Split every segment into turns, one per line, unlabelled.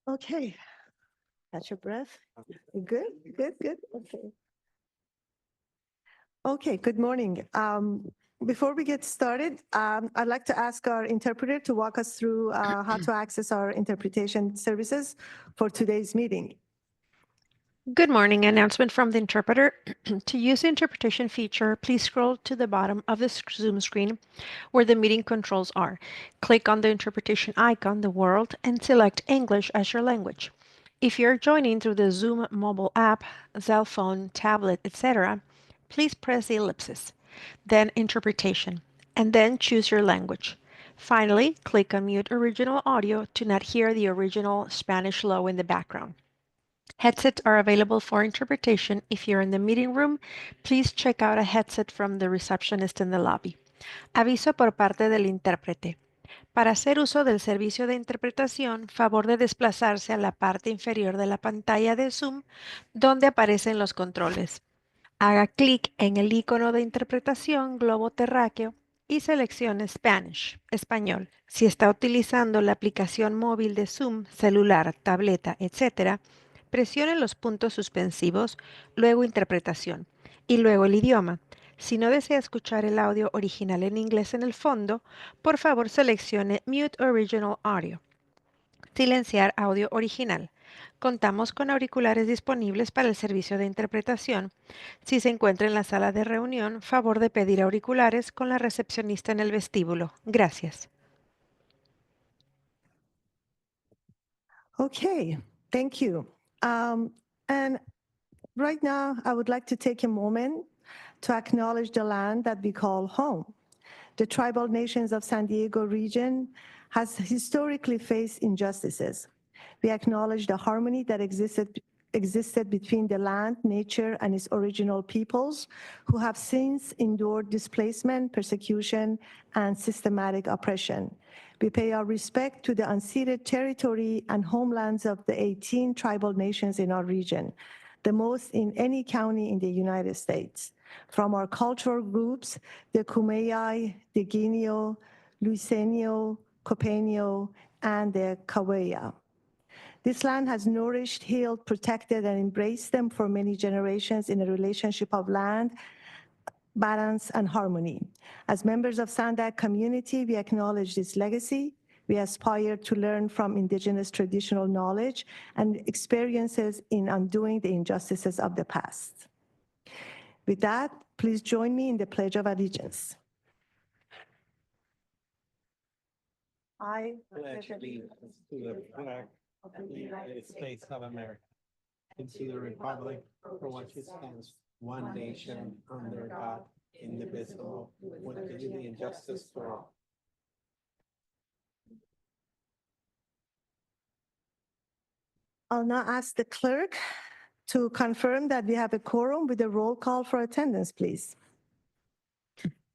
Okay. Catch your breath. Good, good, good. Okay. Okay, good morning. Before we get started, I'd like to ask our interpreter to walk us through how to access our interpretation services for today's meeting.
Good morning. Announcement from the interpreter. To use the interpretation feature, please scroll to the bottom of the Zoom screen where the meeting controls are. Click on the interpretation icon, the world, and select English as your language. If you're joining through the Zoom mobile app, cell phone, tablet, etc., please press the ellipsis, then interpretation, and then choose your language. Finally, click on mute original audio to not hear the original Spanish logo in the background. Headsets are available for interpretation. If you're in the meeting room, please check out a headset from the receptionist in the lobby. Aviso por parte del intérprete. Para hacer uso del servicio de interpretación, favor de desplazarse a la parte inferior de la pantalla de Zoom, donde aparecen los controles. Haga clic en el icono de interpretación globo terráqueo y seleccione Spanish, español. Si está utilizando la aplicación móvil de Zoom, celular, tableta, etc., presione los puntos suspensivos, luego interpretación y luego el idioma. Si no desea escuchar el audio original en inglés en el fondo, por favor seleccione Mute Original Audio. Silenciar audio original. Contamos con auriculares disponibles para el servicio de interpretación. Si se encuentra en la sala de reunión, favor de pedir auriculares con la recepcionista en el vestíbulo. Gracias.
Okay, thank you. And right now, I would like to take a moment to acknowledge the land that we call home. The tribal nations of San Diego region has historically faced injustices. We acknowledge the harmony that existed between the land, nature, and its original peoples who have since endured displacement, persecution, and systematic oppression. We pay our respect to the unceded territory and homelands of the 18 tribal nations in our region, the most in any county in the United States. From our cultural groups, the Kumeyaay, the Guineo, Luiseño, Copeño, and the Kawaya. This land has nourished, healed, protected, and embraced them for many generations in a relationship of land, balance, and harmony. As members of SANDAG community, we acknowledge this legacy. We aspire to learn from indigenous traditional knowledge and experiences in undoing the injustices of the past. With that, please join me in the Pledge of Allegiance. I
pledge allegiance to the flag of the United States of America and to the republic for which it stands, one nation, under God, indivisible, with liberty and justice for all.
I'll now ask the clerk to confirm that we have a quorum with a roll call for attendance, please.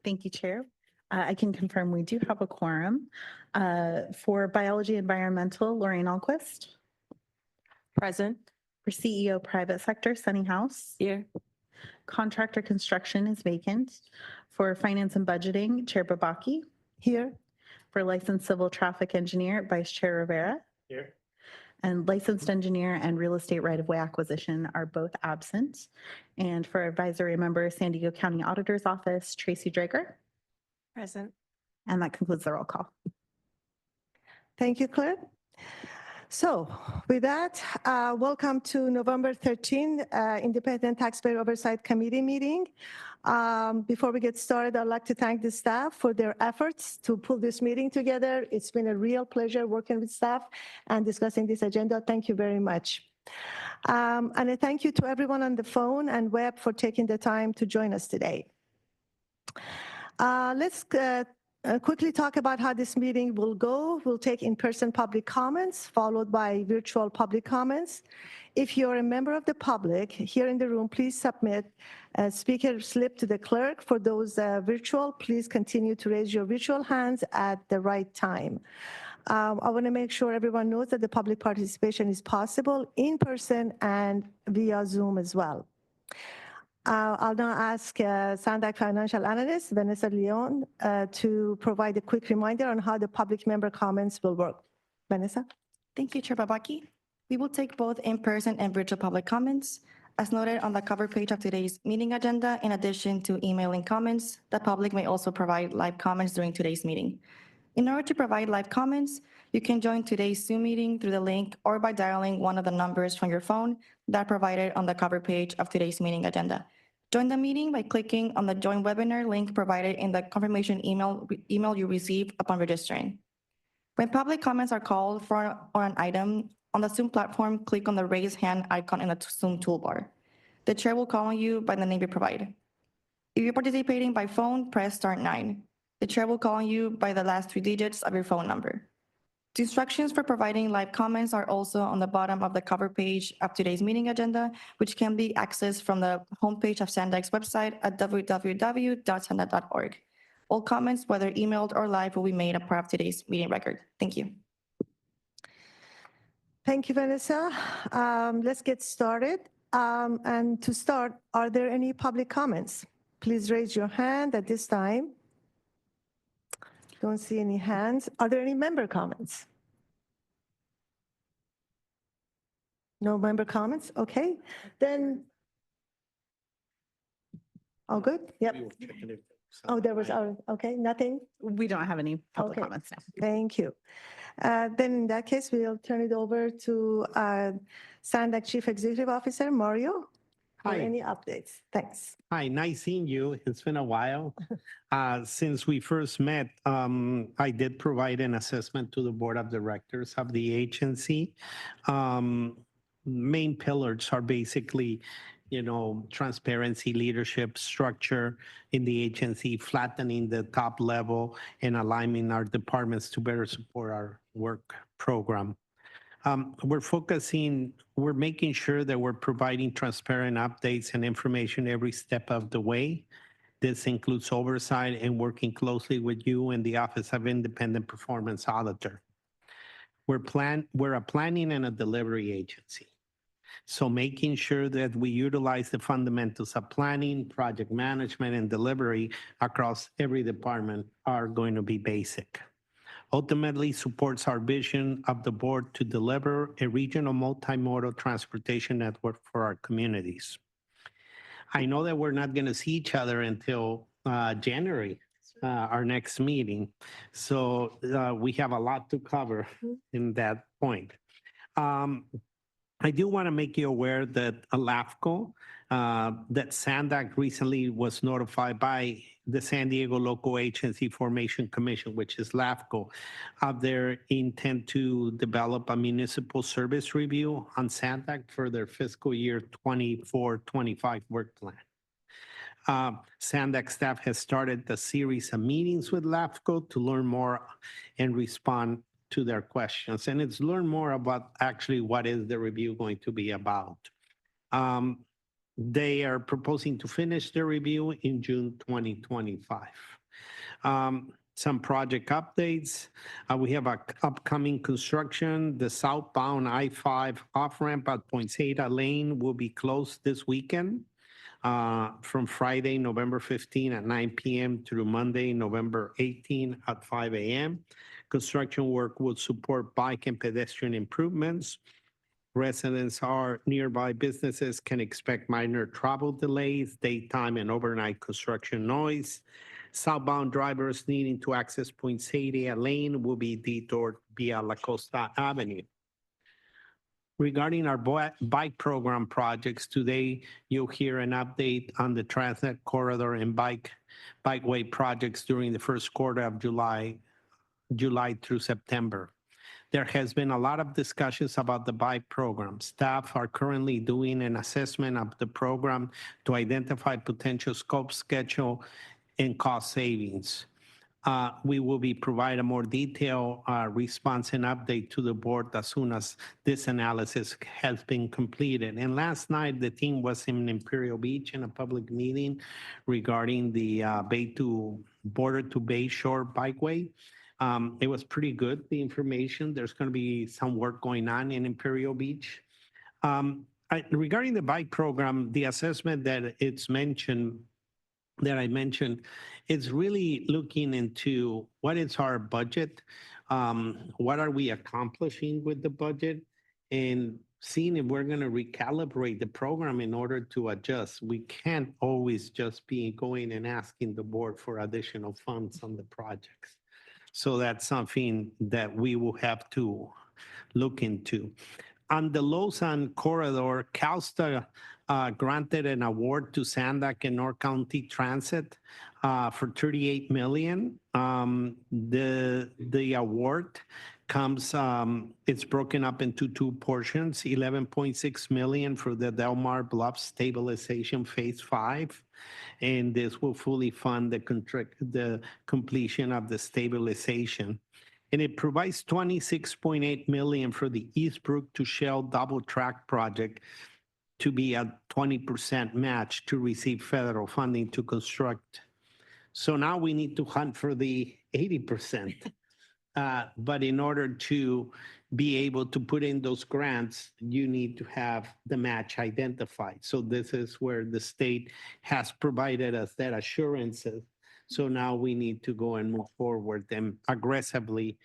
Thank you, Chair. I can confirm we do have a quorum. For Biology Environmental, Lorraine Alquist.
Present.
For CEO Private Sector, Sunny House.
Here.
Contractor Construction is vacant. For Finance and Budgeting, Chair Babaki.
Here.
For Licensed Civil Traffic Engineer, Vice Chair Rivera.
Here.
And Licensed Engineer and Real Estate Right-of-Way Acquisition are both absent. And for Advisory Member, San Diego County Auditor's Office, Tracy Drager.
Present.
And that concludes the roll call.
Thank you, Claire. So with that, welcome to November 13, Independent Taxpayer Oversight Committee meeting. Before we get started, I'd like to thank the staff for their efforts to pull this meeting together. It's been a real pleasure working with staff and discussing this agenda. Thank you very much. And a thank you to everyone on the phone and web for taking the time to join us today. Let's quickly talk about how this meeting will go. We'll take in-person public comments, followed by virtual public comments. If you're a member of the public here in the room, please submit a speaker slip to the clerk. For those virtual, please continue to raise your virtual hands at the right time. I want to make sure everyone knows that the public participation is possible in person and via Zoom as well. I'll now ask SANDAG Financial Analyst, Vanessa Leon, to provide a quick reminder on how the public member comments will work. Vanessa?
Thank you, Chair Babaki.
We will take both in-person and virtual public comments. As noted on the cover page of today's meeting agenda, in addition to emailing comments, the public may also provide live comments during today's meeting. In order to provide live comments, you can join today's Zoom meeting through the link or by dialing one of the numbers from your phone that are provided on the cover page of today's meeting agenda. Join the meeting by clicking on the Join Webinar link provided in the confirmation email you received upon registering. When public comments are called for on an item on the Zoom platform, click on the raise hand icon in the Zoom toolbar. The chair will call on you by the name you provide. If you're participating by phone, press star 9. The chair will call on you by the last 3 digits of your phone number. The instructions for providing live comments are also on the bottom of the cover page of today's meeting agenda, which can be accessed from the homepage of SANDAG's website at www.sandag.org. All comments, whether emailed or live, will be made a part of today's meeting record. Thank you.
Thank you, Vanessa. Let's get started. And to start, are there any public comments? Please raise your hand at this time. Don't see any hands. Are there any member comments? No member comments? Okay. Then, all good? Yep.
We were checking if
Oh, there was, okay, nothing?
We don't have any public
Okay.
comments now.
Thank you. Then in that case, we'll turn it over to SANDAG Chief Executive Officer, Mario, for
Hi.
any updates. Thanks.
Hi, nice seeing you. It's been a while. Since we first met, I did provide an assessment to the board of directors of the agency. Main pillars are basically, transparency, leadership, structure in the agency, flattening the top level, and aligning our departments to better support our work program. We're making sure that we're providing transparent updates and information every step of the way. This includes oversight and working closely with you and the Office of Independent Performance Auditor. We're a planning and a delivery agency. So making sure that we utilize the fundamentals of planning, project management, and delivery across every department are going to be basic. Ultimately supports our vision of the board to deliver a regional multimodal transportation network for our communities. I know that we're not going to see each other until January, our next meeting. So we have a lot to cover in that point. I do want to make you aware that LAFCO, that SANDAG recently was notified by the San Diego Local Agency Formation Commission, which is LAFCO, of their intent to develop a municipal service review on SANDAG for their fiscal year 24-25 work plan. SANDAG staff has started a series of meetings with LAFCO to learn more and respond to their questions. And it's learn more about actually what is the review going to be about. They are proposing to finish the review in June 2025. Some project updates. We have an upcoming construction. The southbound I-5 off-ramp at Poinseda Lane will be closed this weekend from Friday, November 15 at 9 p.m. through Monday, November 18 at 5 a.m. Construction work will support bike and pedestrian improvements. Residents or nearby businesses can expect minor travel delays, daytime and overnight construction noise. Southbound drivers needing to access Poinseda Lane will be detoured via La Costa Avenue. Regarding our bike program projects, today you'll hear an update on the TransNet corridor and bikeway projects during the first quarter of July through September. There has been a lot of discussions about the bike program. Staff are currently doing an assessment of the program to identify potential scope, schedule, and cost savings. We will be providing a more detailed response and update to the board as soon as this analysis has been completed. And last night, the team was in Imperial Beach in a public meeting regarding the border to Bay Shore bikeway. It was pretty good, the information. There's going to be some work going on in Imperial Beach. Regarding the bike program, the assessment that I mentioned, it's really looking into what is our budget, what are we accomplishing with the budget, and seeing if we're going to recalibrate the program in order to adjust. We can't always just be going and asking the board for additional funds on the projects. So that's something that we will have to look into. On the Lausanne corridor, CalSTA granted an award to SANDAG and North County Transit for $38 million. The award comes, it's broken up into two portions, $11.6 million for the Delmar Bluff Stabilization Phase 5. And this will fully fund the completion of the stabilization. And it provides $26.8 million for the Eastbrook to Shell double track project to be a 20% match to receive federal funding to construct. So now we need to hunt for the 80%. But in order to be able to put in those grants, you need to have the match identified. So this is where the state has provided us that assurances. So now we need to go and move forward and aggressively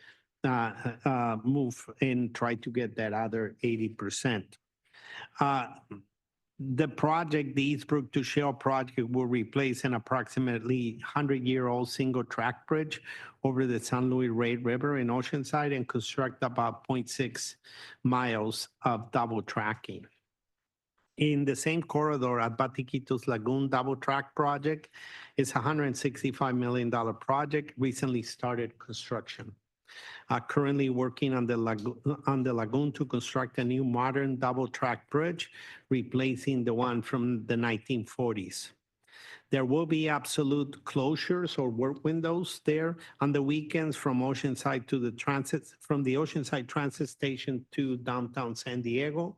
move and try to get that other 80%. The project, the Eastbrook to Shell project, will replace an approximately 100-year-old single track bridge over the San Luis Rey River in Oceanside and construct about 0.6 miles of double tracking. In the same corridor at Batiquitos Lagoon double track project, it's a $165 million project, recently started construction. Currently working on the lagoon to construct a new modern double track bridge, replacing the one from the 1940s. There will be absolute closures or work windows there on the weekends from Oceanside to the transit, from the Oceanside Transit Station to downtown San Diego.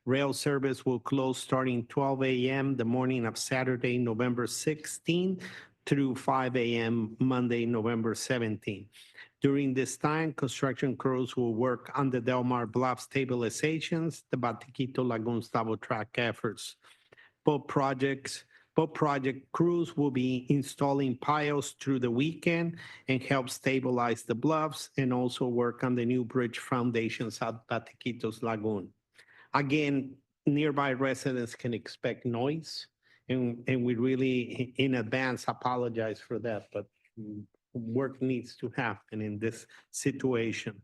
Rail service will close starting 12 a.m. the morning of Saturday, November 16 through 5 a.m. Monday, November 17. During this time, construction crews will work on the Delmar Bluff stabilizations, the Batiquito Lagoons double track efforts. Both project crews will be installing piles through the weekend and help stabilize the bluffs and also work on the new bridge foundations at Batiquitos Lagoon. Again, nearby residents can expect noise, and we really, in advance, apologize for that, but work needs to happen in this situation.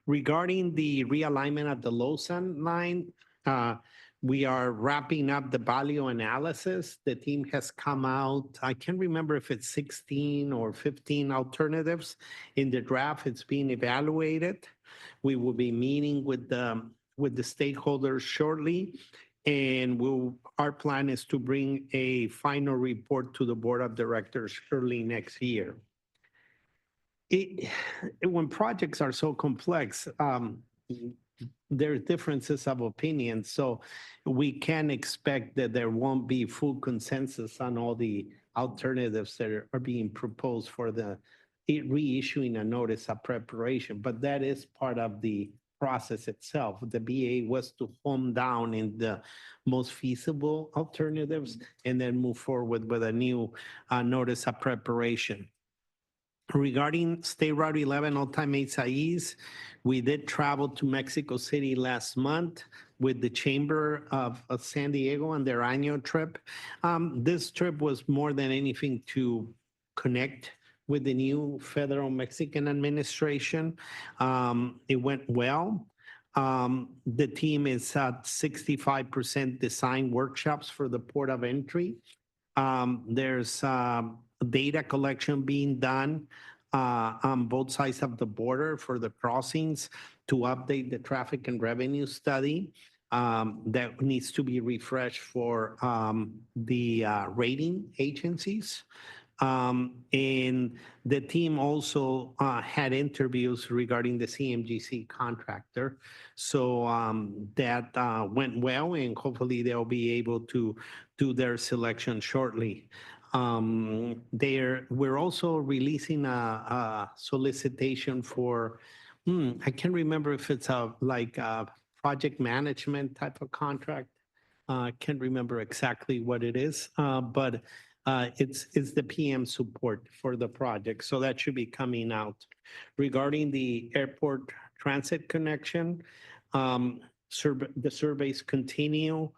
Regarding the realignment of the Lausanne line, we are wrapping up the value analysis. The team has come out, I can't remember if it's 16 or 15 alternatives in the draft. It's being evaluated. We will be meeting with the stakeholders shortly, and our plan is to bring a final report to the board of directors early next year. When projects are so complex, there are differences of opinion, so we can expect that there won't be full consensus on all the alternatives that are being proposed for the reissuing a notice of preparation, but that is part of the process itself. The BA was to hone down in the most feasible alternatives and then move forward with a new notice of preparation. Regarding State Route 11 Alta Mesa East, we did travel to Mexico City last month with the Chamber of San Diego on their annual trip. This trip was more than anything to connect with the new federal Mexican administration. It went well. The team is at 65% design workshops for the port of entry. There's data collection being done on both sides of the border for the crossings to update the traffic and revenue study that needs to be refreshed for the rating agencies. And the team also had interviews regarding the CMGC contractor. So that went well, and hopefully they'll be able to do their selection shortly. We're also releasing a solicitation for, I can't remember if it's a project management type of contract. I can't remember exactly what it is, but it's the PM support for the project. So that should be coming out. Regarding the airport transit connection, The surveys continue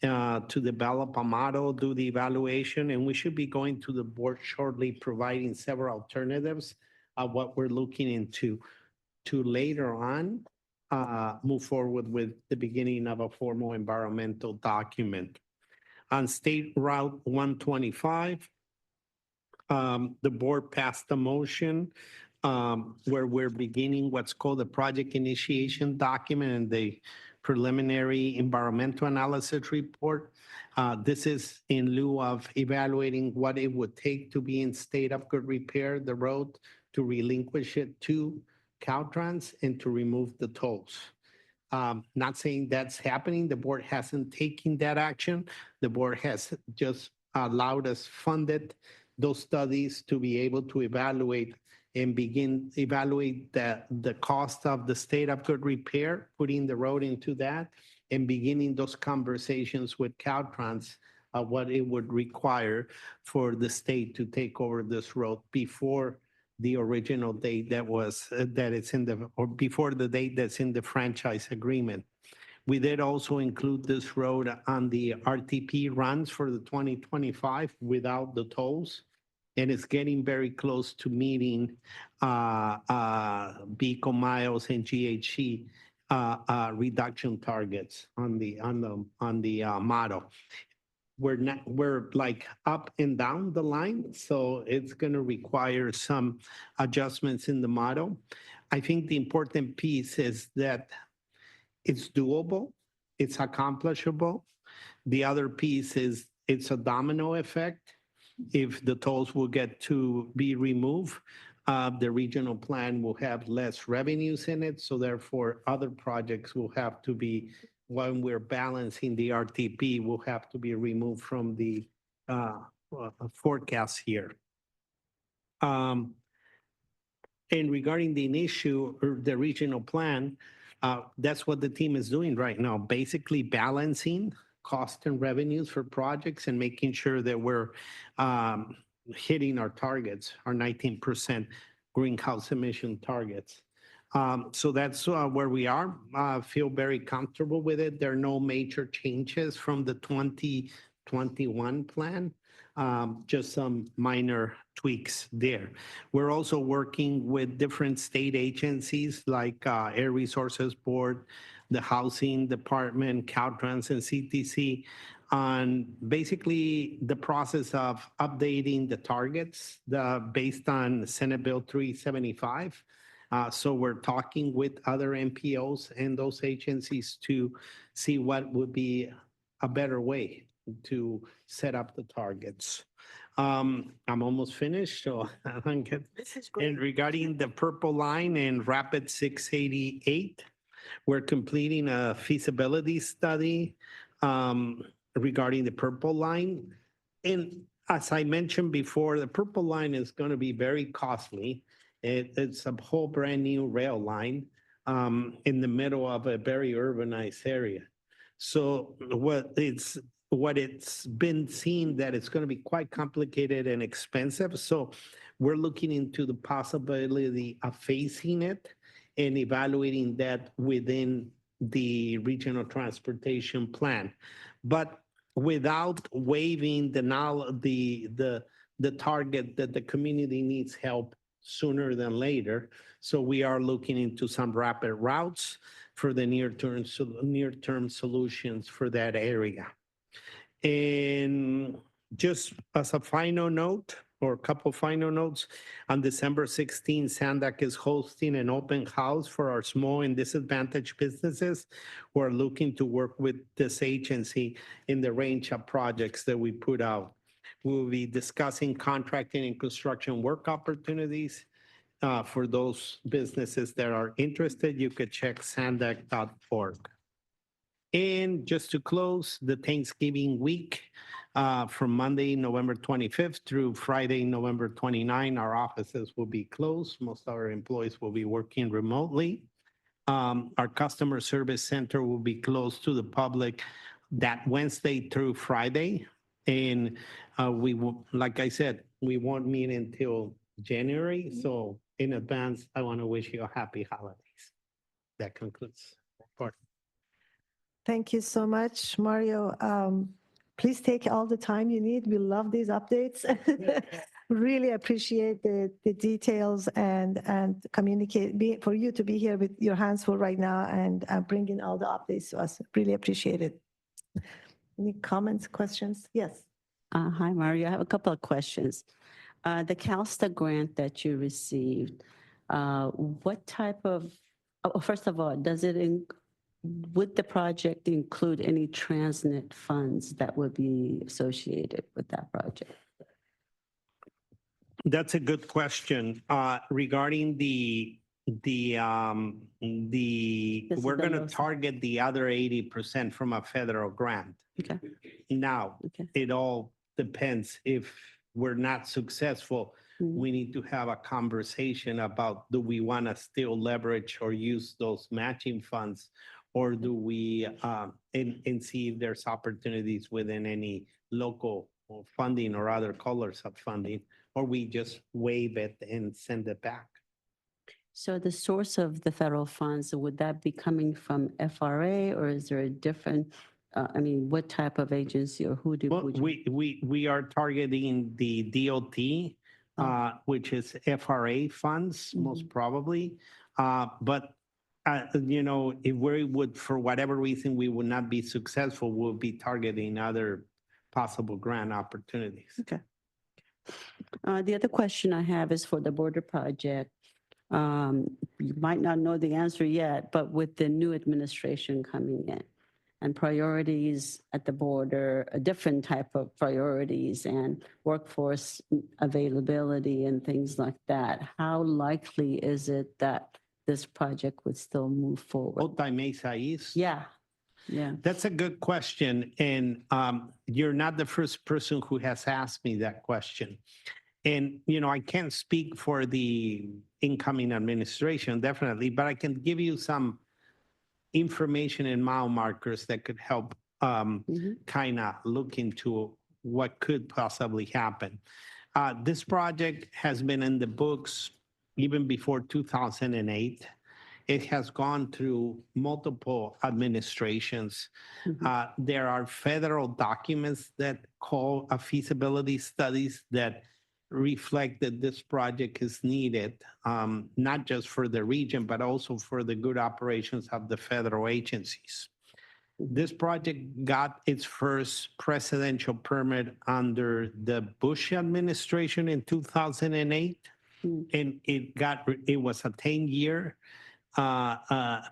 to develop a model, do the evaluation, and we should be going to the board shortly, providing several alternatives of what we're looking into to later on move forward with the beginning of a formal environmental document. On State Route 125, the board passed a motion where we're beginning what's called the project initiation document and the preliminary environmental analysis report. This is in lieu of evaluating what it would take to be in state of good repair, the road, to relinquish it to Caltrans and to remove the tolls. Not saying that's happening. The board hasn't taken that action. The board has just allowed us funded those studies to be able to evaluate and evaluate the cost of the state of good repair, putting the road into that, and beginning those conversations with Caltrans, what it would require for the state to take over this road before the original date or before the date that's in the franchise agreement. We did also include this road on the RTP runs for the 2025 without the tolls. And it's getting very close to meeting vehicle miles and GHG reduction targets on the model. We're like up and down the line, so it's going to require some adjustments in the model. I think the important piece is that it's doable, it's accomplishable. The other piece is it's a domino effect. If the tolls will get to be removed, the regional plan will have less revenues in it. So therefore, other projects will have to be, when we're balancing the RTP, will have to be removed from the forecast here. And regarding the issue or the regional plan, that's what the team is doing right now, basically balancing cost and revenues for projects and making sure that we're hitting our targets, our 19% greenhouse emission targets. So that's where we are. Feel very comfortable with it. There are no major changes from the 2021 plan, just some minor tweaks there. We're also working with different state agencies like Air Resources Board, the Housing Department, Caltrans, and CTC on basically the process of updating the targets based on Senate Bill 375. So we're talking with other MPOs and those agencies to see what would be a better way to set up the targets. I'm almost finished, so I don't get. And regarding the Purple Line and Rapid 688, we're completing a feasibility study regarding the Purple Line. And as I mentioned before, the Purple Line is going to be very costly. It's a whole brand new rail line in the middle of a very urbanized area. So what it's been seen that it's going to be quite complicated and expensive. So we're looking into the possibility of phasing it and evaluating that within the regional transportation plan, but without waiving the target that the community needs help sooner than later. So we are looking into some rapid routes for the near-term solutions for that area. And just as a final note, or a couple final notes, on December 16, SANDAG is hosting an open house for our small and disadvantaged businesses who are looking to work with this agency in the range of projects that we put out. We'll be discussing contracting and construction work opportunities. For those businesses that are interested, you could check sandag.org. And just to close, the Thanksgiving week, from Monday, November 25th through Friday, November 29th, our offices will be closed. Most of our employees will be working remotely. Our customer service center will be closed to the public that Wednesday through Friday. And we will, like I said, we won't meet until January. So in advance, I want to wish you a happy holidays. That concludes the report.
Thank you so much, Mario. Please take all the time you need. We love these updates. Really appreciate the details and for you to be here with your hands full right now and bringing all the updates to us. Really appreciate it. Any comments, questions? Yes.
Hi, Mario. I have a couple of questions. The CalSTA grant that you received, what type of, first of all, would the project include any TransNet funds that would be associated with that project?
That's a good question. Regarding we're going to target the other 80% from a federal grant.
Okay.
Now, it all depends. If we're not successful, we need to have a conversation about, do we want to still leverage or use those matching funds, or do we and see if there's opportunities within any local funding or other colors of funding, or we just waive it and send it back.
So the source of the federal funds, would that be coming from FRA, or is there a different, what type of agency, or who do
we are targeting the DOT, which is FRA funds, most probably. But if we would, for whatever reason, we would not be successful, we'll be targeting other possible grant opportunities.
Okay. The other question I have is for the border project. You might not know the answer yet, but with the new administration coming in and priorities at the border, a different type of priorities and workforce availability and things like that, how likely is it that this project would still move forward?
Otay Mesa East?
Yeah.
That's a good question. And you're not the first person who has asked me that question. And, I can't speak for the incoming administration, definitely, but I can give you some information and mile markers that could help kind of look into what could possibly happen. This project has been in the books even before 2008. It has gone through multiple administrations. There are federal documents that call a feasibility studies that reflect that this project is needed, not just for the region, but also for the good operations of the federal agencies. This project got its first presidential permit under the Bush administration in 2008, and it was a 10-year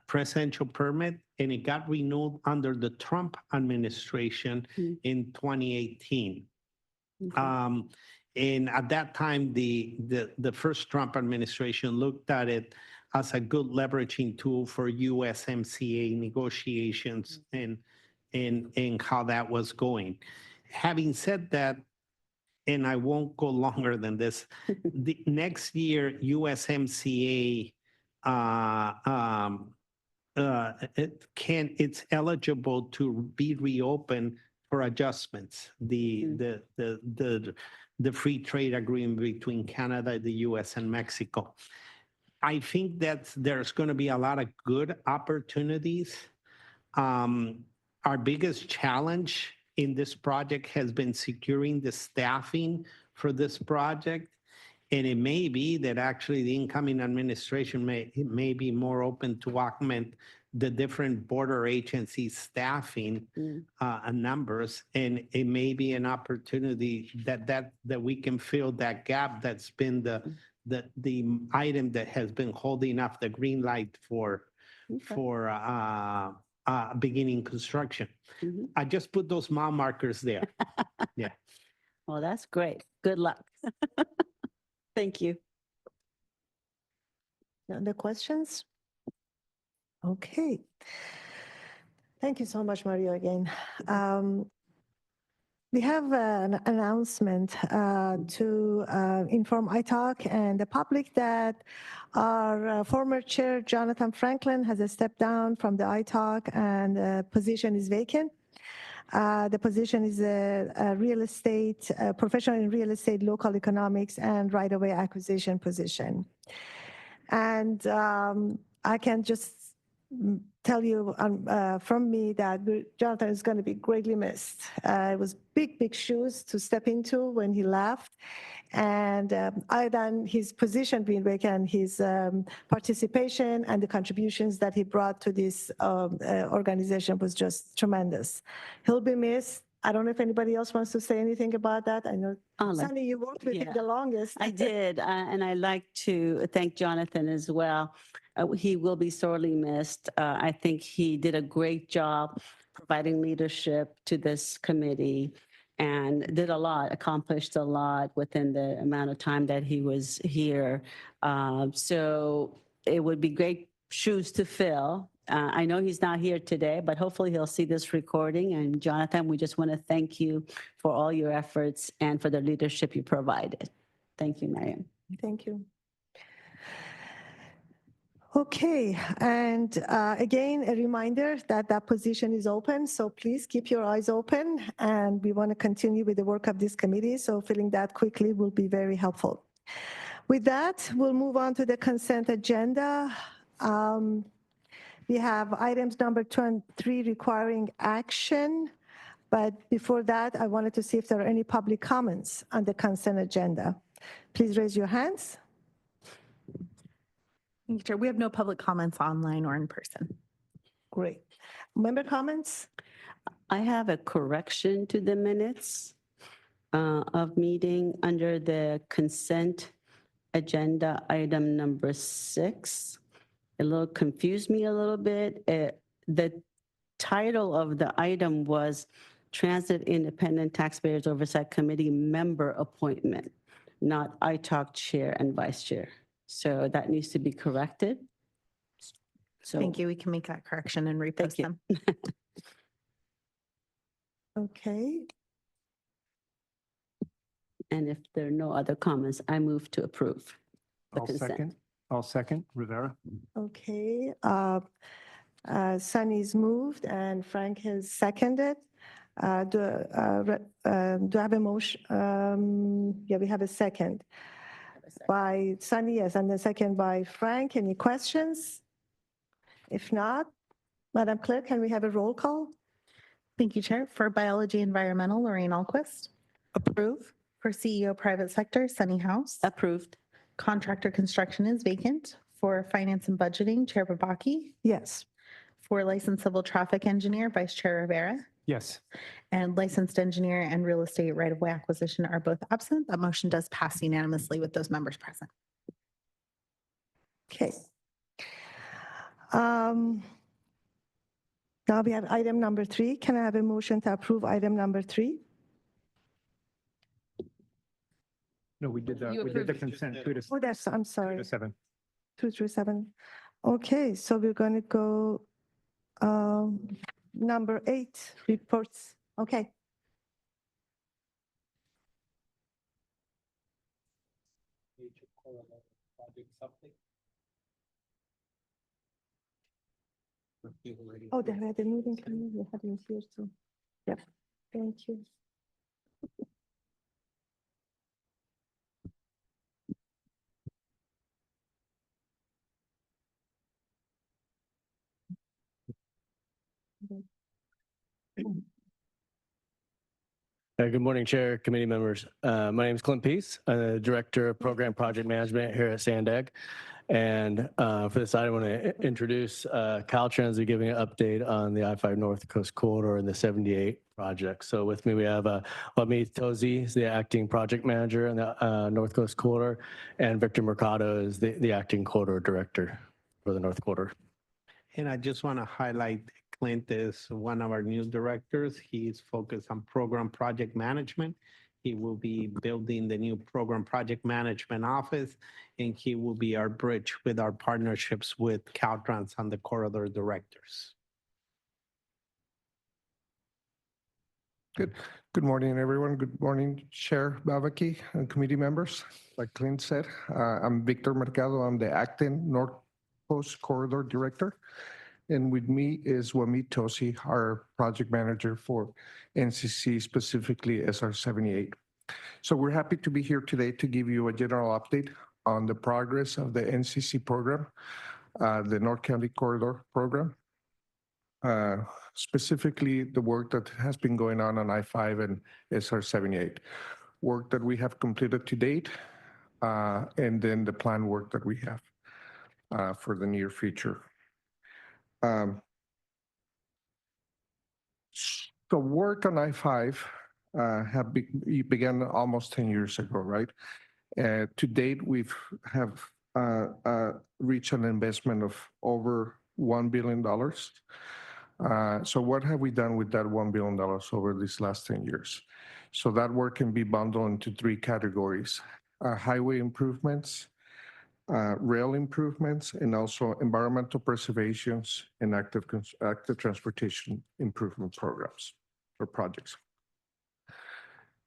presidential permit, and it got renewed under the Trump administration in 2018. And at that time, the first Trump administration looked at it as a good leveraging tool for USMCA negotiations and how that was going. Having said that, and I won't go longer than this, the next year USMCA it's eligible to be reopened for adjustments. The free trade agreement between Canada, the US, and Mexico. I think that there's going to be a lot of good opportunities. Our biggest challenge in this project has been securing the staffing for this project. And it may be that actually the incoming administration may be more open to augment the different border agency staffing numbers, and it may be an opportunity that we can fill that gap that's been the item that has been holding up the green light for beginning construction. I just put those mile markers there. Yeah.
Well, that's great. Good luck. Thank you.
Other questions? Okay. Thank you so much, Mario, again. We have an announcement to inform ITALK and the public that our former chair, Jonathan Franklin, has stepped down from the ITALK and the position is vacant. The position is a real estate, professional in real estate, local economics, and right-of-way acquisition position. And I can just tell you from me that Jonathan is going to be greatly missed. It was big shoes to step into when he left. And other than his position being vacant, his participation and the contributions that he brought to this organization was just tremendous. He'll be missed. I don't know if anybody else wants to say anything about that. I know, Sunny, you worked with him
yeah.
the longest.
I did, and I like to thank Jonathan as well. He will be sorely missed. I think he did a great job providing leadership to this committee and did a lot, accomplished a lot within the amount of time that he was here. So it would be great shoes to fill. I know he's not here today, but hopefully he'll see this recording. And Jonathan, we just want to thank you for all your efforts and for the leadership you provided. Thank you, Mariam.
Thank you. Okay, and again, a reminder that that position is open, so please keep your eyes open, and we want to continue with the work of this committee, so filling that quickly will be very helpful. With that, we'll move on to the consent agenda. We have items number 23 requiring action, but before that, I wanted to see if there are any public comments on the consent agenda. Please raise your hands.
Thank you, Chair. We have no public comments online or in person.
Great. Member comments?
I have a correction to the minutes of meeting under the consent agenda item number 6. It confused me a little bit. The title of the item was Transit Independent Taxpayers Oversight Committee Member Appointment, not ITALK Chair and Vice Chair. So that needs to be corrected. So
Thank you. We can make that correction and repost
Thank you.
them.
Okay.
And if there are no other comments, I move to approve the consent.
I'll second, Rivera.
Okay. Sunny's moved and Frank has seconded. Do I have a motion? Yeah, we have a second by Sunny, yes, and the second by Frank. Any questions? If not, Madam Clerk, can we have a roll call?
Thank you, Chair. For Biology Environmental, Lorraine Alquist.
Approve.
For CEO Private Sector, Sunny House.
Approved.
Contractor Construction is vacant. For Finance and Budgeting, Chair Babaki.
Yes.
For Licensed Civil Traffic Engineer, Vice Chair Rivera.
Yes.
And Licensed Engineer and Real Estate Right-of-Way Acquisition are both absent. That motion does pass unanimously with those members present.
Okay. Now we have item number 3. Can I have a motion to approve item number 3?
No, we did the consent.
Oh, that's, I'm
2
sorry.
to 7.
2 through 7. Okay, so we're going to go number 8, reports. Okay. Oh, they had a meeting committee. We have him here too. Yep. Thank you.
Good morning, Chair, committee members. My name is Clint Peace. I'm the Director of Program Project Management here at SANDAG. And for this item, I want to introduce Caltrans. We're giving an update on the I-5 North Coast Corridor and the 78 project. So with me, we have Wamit Tozi, is the Acting Project Manager in the North Coast Corridor, and Victor Mercado is the Acting Corridor Director for the North Corridor.
And I just want to highlight Clint is one of our new directors. He's focused on program project management. He will be building the new program project management office, and he will be our bridge with our partnerships with Caltrans and the corridor directors.
Good morning, everyone. Good morning, Chair Babaki and committee members. Like Clint said, I'm Victor Mercado. I'm the Acting North Coast Corridor Director. And with me is Wamit Tosi, our project manager for NCC, specifically SR 78. So we're happy to be here today to give you a general update on the progress of the NCC program. the North County Corridor Program. Specifically, the work that has been going on I-5 and SR 78, work that we have completed to date, and then the planned work that we have for the near future. The work on I-5 began almost 10 years ago, right? To date, we've reached an investment of over $1 billion. So what have we done with that $1 billion over these last 10 years? So that work can be bundled into three categories: highway improvements, rail improvements, and also environmental preservations and active transportation improvement programs or projects.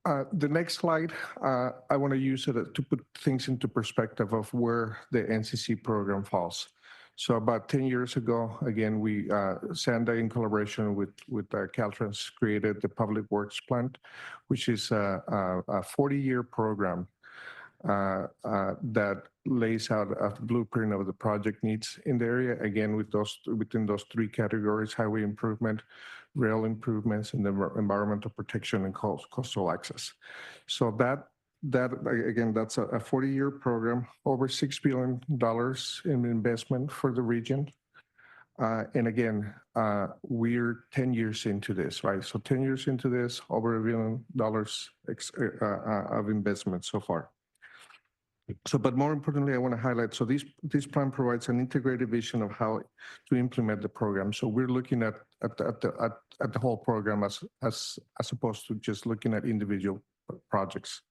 The next slide, I want to use it to put things into perspective of where the NCC program falls. So about 10 years ago, again, SANDAG in collaboration with Caltrans created the Public Works Plan, which is a 40-year program that lays out a blueprint of the project needs in the area, again, within those three categories: highway improvement, rail improvements, and environmental protection and coastal access. So that again, that's a 40-year program, over $6 billion in investment for the region. And again, we're 10 years into this, right? So 10 years into this, over $1 billion of investment so far. So, but more importantly, I want to highlight, so this plan provides an integrated vision of how to implement the program. So we're looking at the whole program as opposed to just looking at individual projects.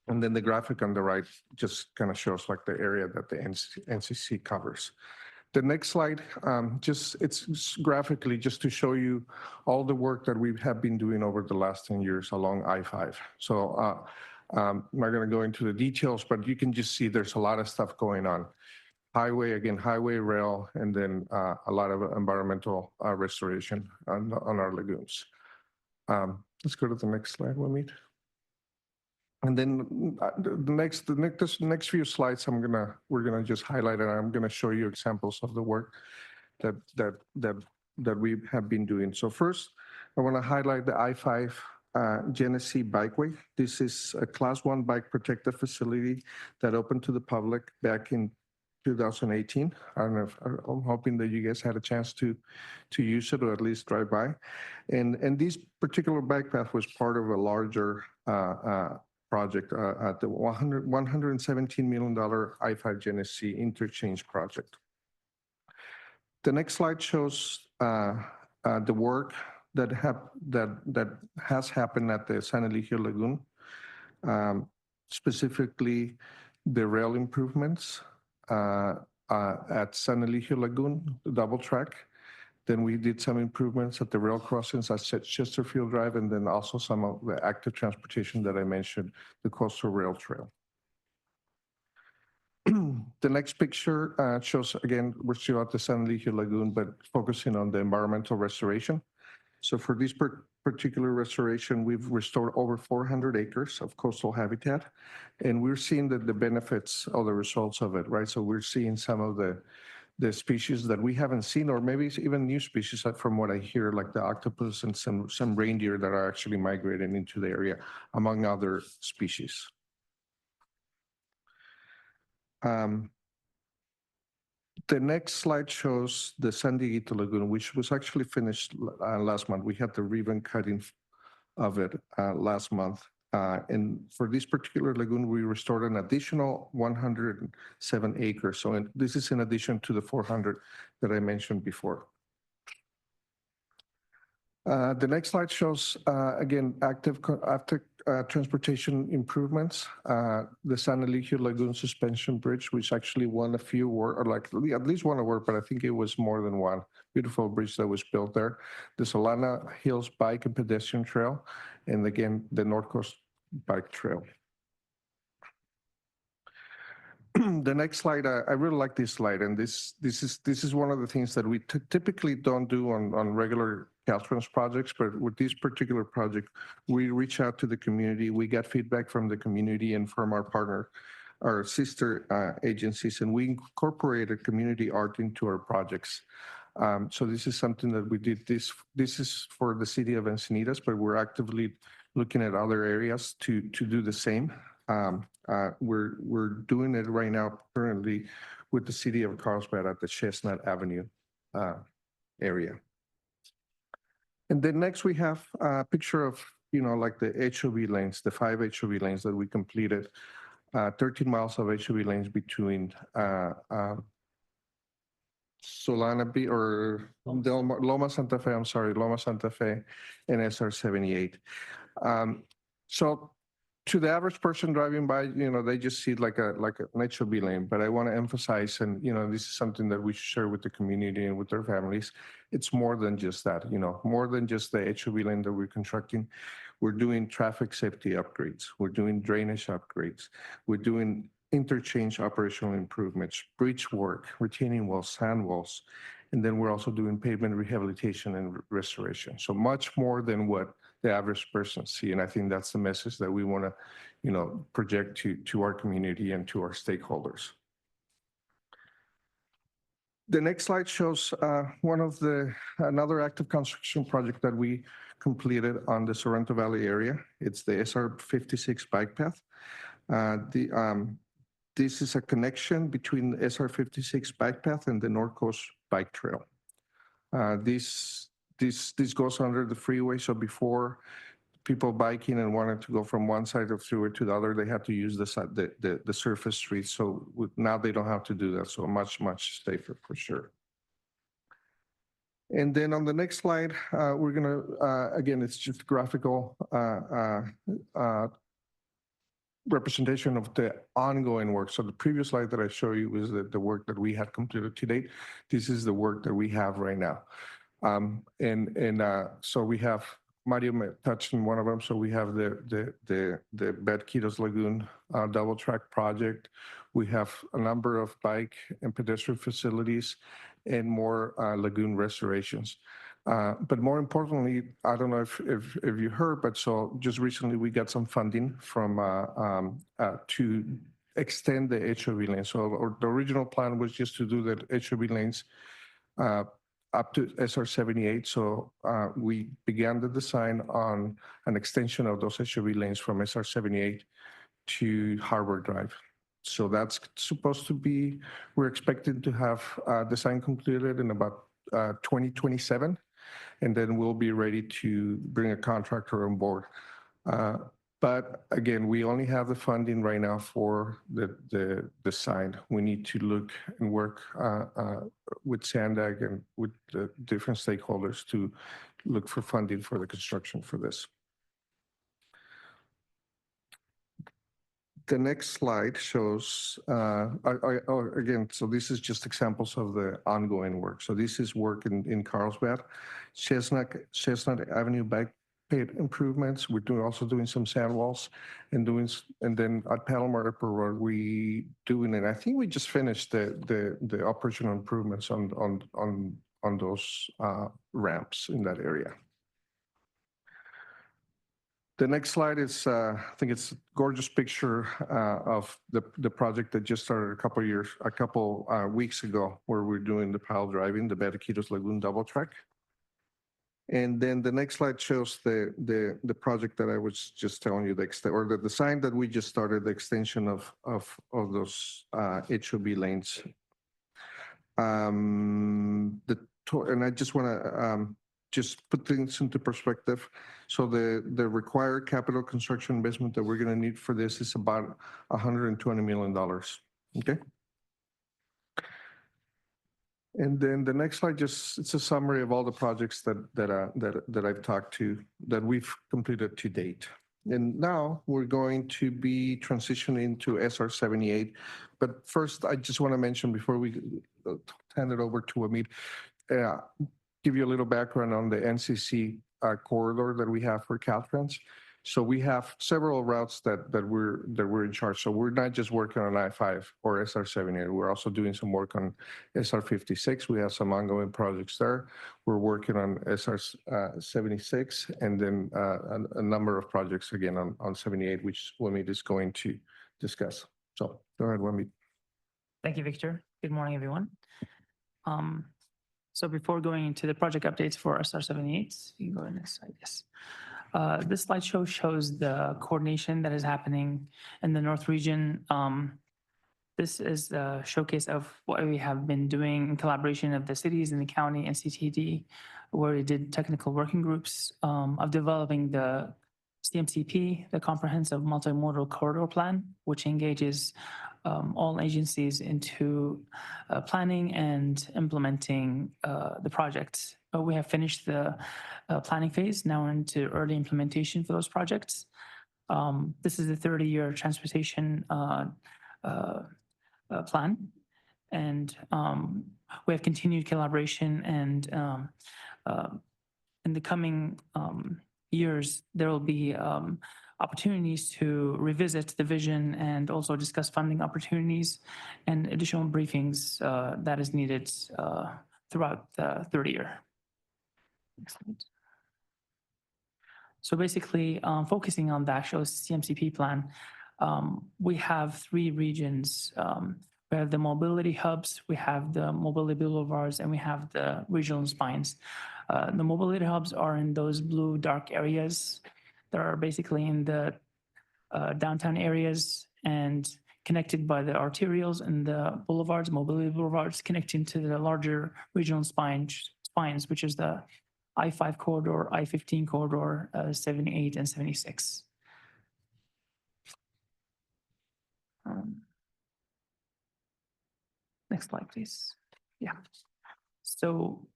And then the graphic on the right just kind of shows like the area that the NCC covers. The next slide, it's graphically just to show you all the work that we have been doing over the last 10 years along I-5. So I'm not going to go into the details, but you can just see there's a lot of stuff going on. Highway, rail, and then a lot of environmental restoration on our lagoons. Let's go to the next slide, Wamid. And then the next few slides, we're gonna just highlight, and I'm gonna show you examples of the work that we have been doing. So first, I want to highlight the I-5 Genesee Bikeway. This is a Class 1 bike protected facility that opened to the public back in 2018. I don't know I'm hoping that you guys had a chance to use it or at least drive by. And this particular bike path was part of a larger project at the $117 million I-5 Genesee interchange project. The next slide shows the work that has happened at the San Eligio Lagoon, specifically the rail improvements at San Eligio Lagoon, the double track. Then we did some improvements at the rail crossings at Chesterfield Drive, and then also some of the active transportation that I mentioned, the coastal rail trail. The next picture shows, again, we're still at the San Eligio Lagoon, but focusing on the environmental restoration. So for this particular restoration, we've restored over 400 acres of coastal habitat, and we're seeing the benefits of the results of it, right? So we're seeing some of the species that we haven't seen, or maybe even new species from what I hear, like the octopus and some reindeer that are actually migrating into the area, among other species. The next slide shows the San Dieguito Lagoon, which was actually finished last month. We had the ribbon cutting of it last month. And for this particular lagoon, we restored an additional 107 acres. So this is in addition to the 400 that I mentioned before. The next slide shows, again, active transportation improvements. The San Eligio Lagoon Suspension Bridge, which actually won a few awards, or like at least one award, but I think it was more than one. Beautiful bridge that was built there. The Solana Hills Bike and Pedestrian Trail, and again, the North Coast Bike Trail. The next slide, I really like this slide, and this is one of the things that we typically don't do on regular Caltrans projects, but with this particular project, we reach out to the community. We get feedback from the community and from our partner, our sister agencies, and we incorporated community art into our projects. So this is something that we did. This is for the city of Encinitas, but we're actively looking at other areas to do the same. We're doing it right now currently with the city of Carlsbad at the Chestnut Avenue area. And then next we have a picture of, like the HOV lanes, the 5 HOV lanes that we completed, 13 miles of HOV lanes between Solana or Loma Santa Fe, Loma Santa Fe and SR 78. So to the average person driving by, they just see like an HOV lane, but I want to emphasize, and this is something that we share with the community and with their families. It's more than just that, more than just the HOV lane that we're constructing. We're doing traffic safety upgrades. We're doing drainage upgrades. We're doing interchange operational improvements, bridge work, retaining walls, sand walls, and then we're also doing pavement rehabilitation and restoration. So much more than what the average person see, and I think that's the message that we want to, project to our community and to our stakeholders. The next slide shows another active construction project that we completed on the Sorrento Valley area. It's the SR 56 bike path. This is a connection between the SR 56 bike path and the North Coast Bike Trail. This goes under the freeway. So before, people biking and wanted to go from one side of the freeway to the other, they had to use the surface streets. So now they don't have to do that. So much safer for sure. And then on the next slide, we're gonna again, it's just graphical representation of the ongoing work. So the previous slide that I showed you was the work that we had completed to date. This is the work that we have right now. So we have, Mario touched on one of them. So we have the Bedquitos Lagoon double track project. We have a number of bike and pedestrian facilities and more lagoon restorations. But more importantly, I don't know if you heard, but so just recently we got some funding from to extend the HOV lane. So the original plan was just to do the HOV lanes up to SR 78. So we began the design on an extension of those HOV lanes from SR 78 to Harbor Drive. So that's supposed to be, we're expecting to have design completed in about 2027. And then we'll be ready to bring a contractor on board. But again, we only have the funding right now for the design. We need to look and work with SANDAG and with the different stakeholders to look for funding for the construction for this. The next slide shows, again, so this is just examples of the ongoing work. So this is work in Carlsbad, Chestnut Avenue bike paved improvements. We're also doing some sand walls and then at Palomar Airport, we doing it. I think we just finished the operational improvements on those ramps in that area. The next slide is, I think it's a gorgeous picture of the project that just started a couple weeks ago, where we're doing the pile driving, the Bedquitos Lagoon double track. And then the next slide shows the project that I was just telling you, the design that we just started, the extension of those HOV lanes. And I just want to just put things into perspective. So the required capital construction investment that we're going to need for this is about $120 million. Okay. And then the next slide, it's a summary of all the projects that I've talked to, that we've completed to date. And now we're going to be transitioning to SR 78. But first, I just want to mention before we hand it over to Amit, give you a little background on the NCC corridor that we have for Caltrans. So we have several routes that we're in charge. So we're not just working on I-5 or SR 78. We're also doing some work on SR 56. We have some ongoing projects there. We're working on SR 76, and then a number of projects again on 78, which Wamid is going to discuss. So Go ahead, Wemby.
Thank you, Victor. Good morning, everyone. So before going into the project updates for SR78, you can go to the next slide, yes. This slideshow shows the coordination that is happening in the North region. This is the showcase of what we have been doing in collaboration of the cities and the county and CTD, where we did technical working groups of developing the CMCP, the Comprehensive Multimodal Corridor Plan, which engages all agencies into planning and implementing the projects. We have finished the planning phase. Now we're into early implementation for those projects. This is the 30-year transportation plan. And we have continued collaboration, and in the coming years, there will be opportunities to revisit the vision and also discuss funding opportunities and additional briefings that is needed throughout the 30-year. Next slide. So basically, focusing on the actual CMCP plan, we have 3 regions. We have the mobility hubs, we have the mobility boulevards, and we have the regional spines. The mobility hubs are in those blue dark areas that are basically in the downtown areas and connected by the arterials, and the boulevards, mobility boulevards, connecting to the larger regional spines, which is the I-5 corridor, I-15 corridor, 78 and 76. Next slide, please. Yeah. So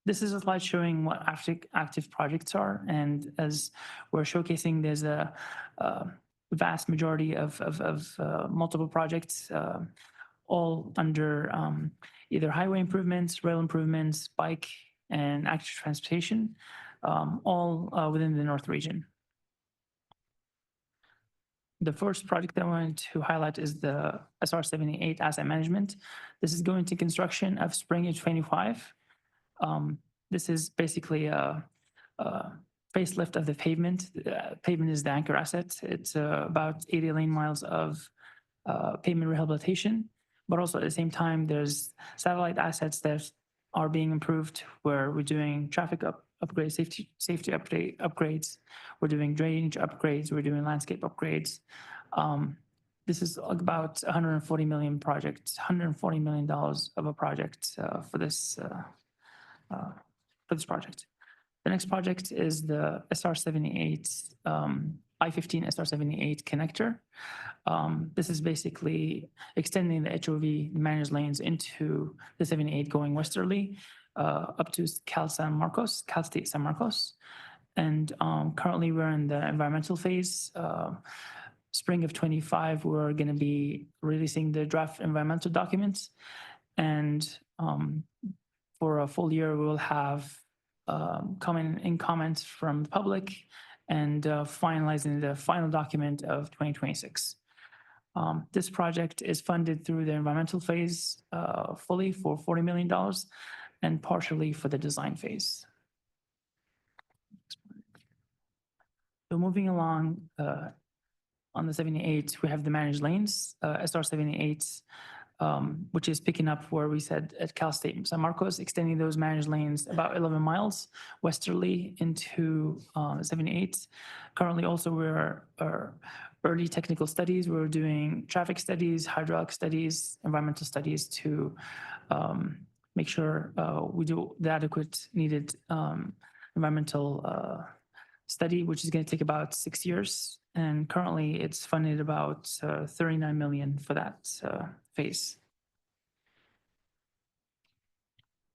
this is a slide showing what active projects are. And as we're showcasing, there's a vast majority of multiple projects, all under either highway improvements, rail improvements, bike, and active transportation, all within the North region. The first project that I wanted to highlight is the SR78 asset management. This is going to construction of spring of 25. This is basically a facelift of the pavement. Pavement is the anchor asset. It's about 80 lane miles of pavement rehabilitation, but also at the same time, there's satellite assets that are being improved, where we're doing traffic upgrades, safety upgrades. We're doing drainage upgrades. We're doing landscape upgrades. This is about $140 million project, $140 million of a project for this project. The next project is the SR78, I-15 SR78 connector. This is basically extending the HOV managed lanes into the 78 going westerly up to Cal State San Marcos. And currently we're in the environmental phase. Spring of 25, we're going to be releasing the draft environmental documents. And for a full year, we will have comments from the public and finalizing the final document of 2026. This project is funded through the environmental phase fully for $40 million and partially for the design phase. So moving along on the 78, we have the managed lanes, SR78, which is picking up where we said at Cal State San Marcos, extending those managed lanes about 11 miles westerly into 78. Currently also we're early technical studies. We're doing traffic studies, hydraulic studies, environmental studies to make sure we do the adequate needed environmental study, which is going to take about 6 years. And currently it's funded about 39 million for that phase.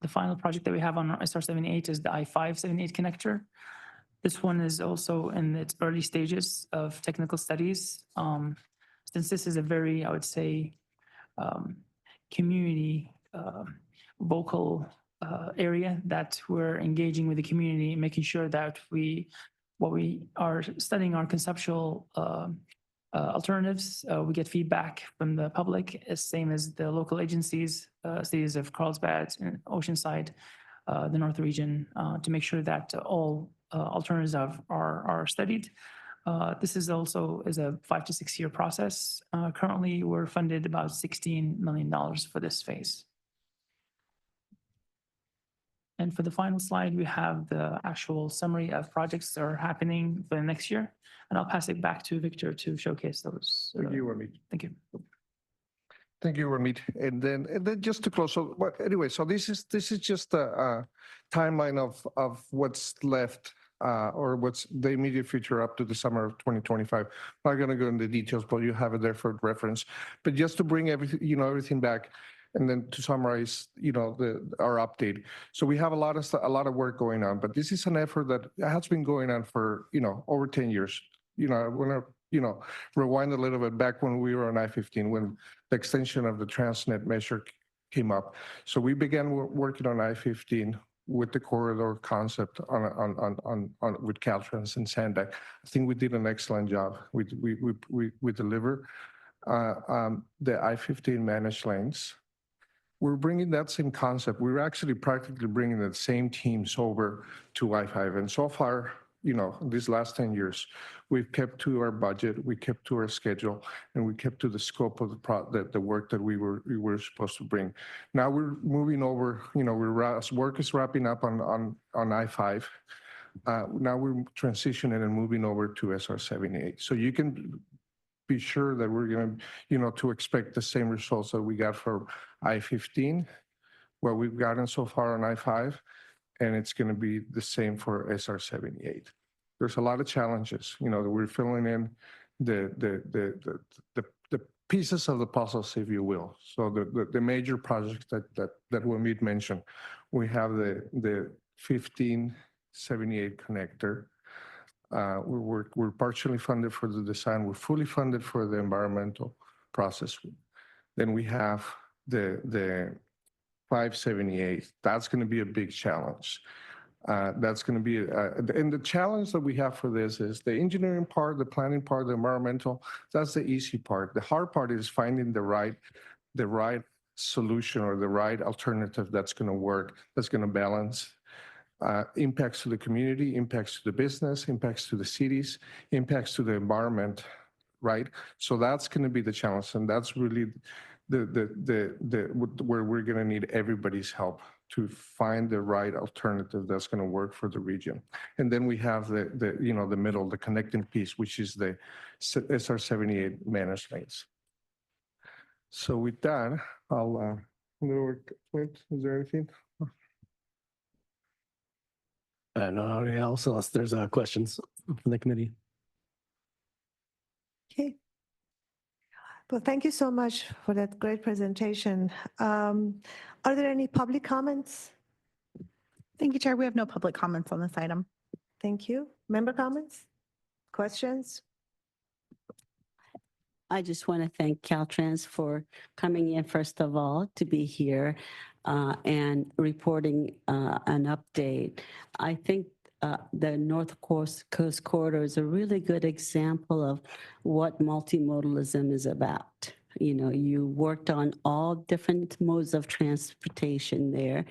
The final project that we have on our SR78 is the I-578 connector. This one is also in its early stages of technical studies. Since this is a very, I would say, community vocal area that we're engaging with the community, making sure that what we are studying are conceptual alternatives. We get feedback from the public, same as the local agencies, cities of Carlsbad and Oceanside, the North region, to make sure that all alternatives are studied. This is also a 5 to 6 year process. Currently, we're funded about $16 million for this phase. And for the final slide, we have the actual summary of projects that are happening for the next year. And I'll pass it back to Victor to showcase those.
Thank you, Ramit.
Thank you.
Thank you, Ramit. And then just to close, so anyway, so this is just a timeline of what's left or what's the immediate future up to the summer of 2025. I'm not going to go into details, but you have it there for reference. But just to bring everything, everything back, and then to summarize, our update. So we have a lot of work going on, but this is an effort that has been going on for over 10 years. I want to rewind a little bit back when we were on I-15, when the extension of the TransNet measure came up. So we began working on I-15 with the corridor concept with Caltrans and SANDAG. I think we did an excellent job. We deliver the I-15 managed lanes. We're bringing that same concept. We're actually practically bringing the same teams over to I-5. And so far, these last 10 years, we've kept to our budget, we kept to our schedule, and we kept to the scope of the work that we were supposed to bring. Now we're moving over, work is wrapping up on I-5. Now we're transitioning and moving over to SR78. So you can be sure that we're going to, to expect the same results that we got for I-15, what we've gotten so far on I-5, and it's going to be the same for SR78. There's a lot of challenges, that we're filling in the pieces of the puzzles, if you will. So the major projects that Wamid mentioned, we have the 1578 connector. We're partially funded for the design. We're fully funded for the environmental process. Then we have the 578. That's going to be a big challenge. That's going to be, and the challenge that we have for this is the engineering part, the planning part, the environmental. That's the easy part. The hard part is finding the right solution or the right alternative that's going to work, that's going to balance impacts to the community, impacts to the business, impacts to the cities, impacts to the environment, right? So that's going to be the challenge, and that's really where we're going to need everybody's help to find the right alternative that's going to work for the region. And then we have the middle, the connecting piece, which is the SR78 managed lanes. So with that, I'll Clint, is there anything?
Nobody else, unless there's questions from the committee.
Okay. Well, thank you so much for that great presentation. Are there any public comments?
Thank you, Chair. We have no public comments on this item.
Thank you. Member comments? Questions?
I just want to thank Caltrans for coming in, first of all, to be here and reporting an update. I think the North Coast Corridor is a really good example of what multimodalism is about. You worked on all different modes of transportation there,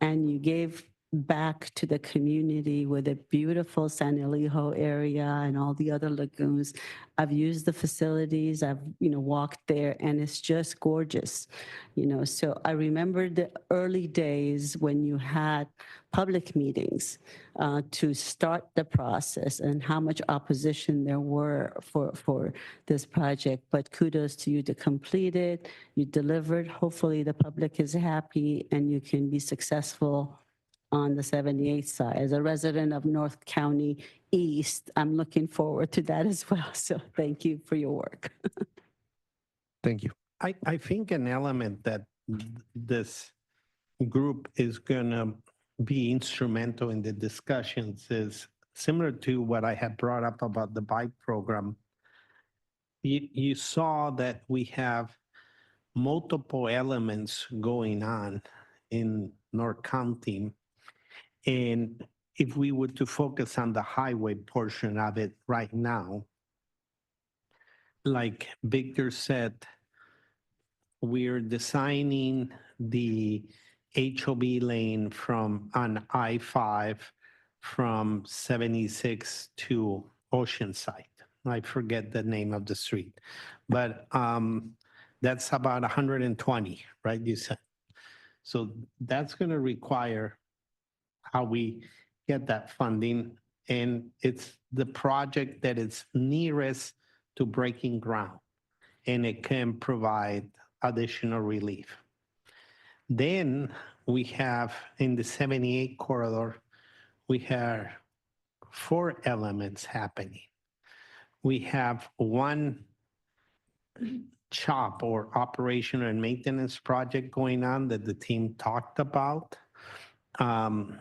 and you gave back to the community with a beautiful San Elijo area and all the other lagoons. I've used the facilities, I've walked there, and it's just gorgeous. So I remember the early days when you had public meetings to start the process and how much opposition there were for this project. But kudos to you to complete it. You delivered. Hopefully the public is happy and you can be successful on the 78th side. As a resident of North County East, I'm looking forward to that as well. So thank you for your work.
Thank you.
I think an element that this group is going to be instrumental in the discussions is similar to what I had brought up about the bike program. You saw that we have multiple elements going on in North County. And if we were to focus on the highway portion of it right now, like Victor said, we're designing the HOV lane on I-5 from 76 to Oceanside. I forget the name of the street, but that's about 120, right? You said. So that's going to require how we get that funding. And it's the project that is nearest to breaking ground, and it can provide additional relief. Then we have in the 78 corridor, we have 4 elements happening. We have one CHOP or operational and maintenance project going on that the team talked about.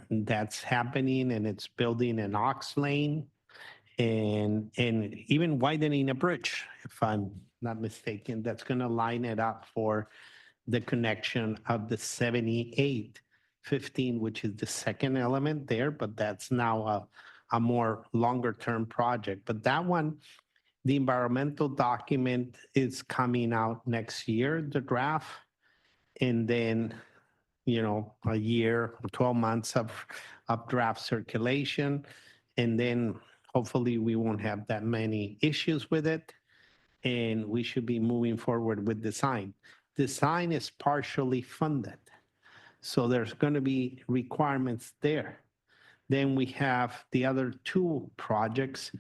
That's happening, and it's building an ox lane and even widening a bridge, if I'm not mistaken. That's going to line it up for the connection of the 7815, which is the second element there, but that's now a more longer term project. But that one, the environmental document is coming out next year, the draft, and then, a year, 12 months of draft circulation. And then hopefully we won't have that many issues with it. And we should be moving forward with design. Design is partially funded. So there's going to be requirements there. Then we have the other 2 projects.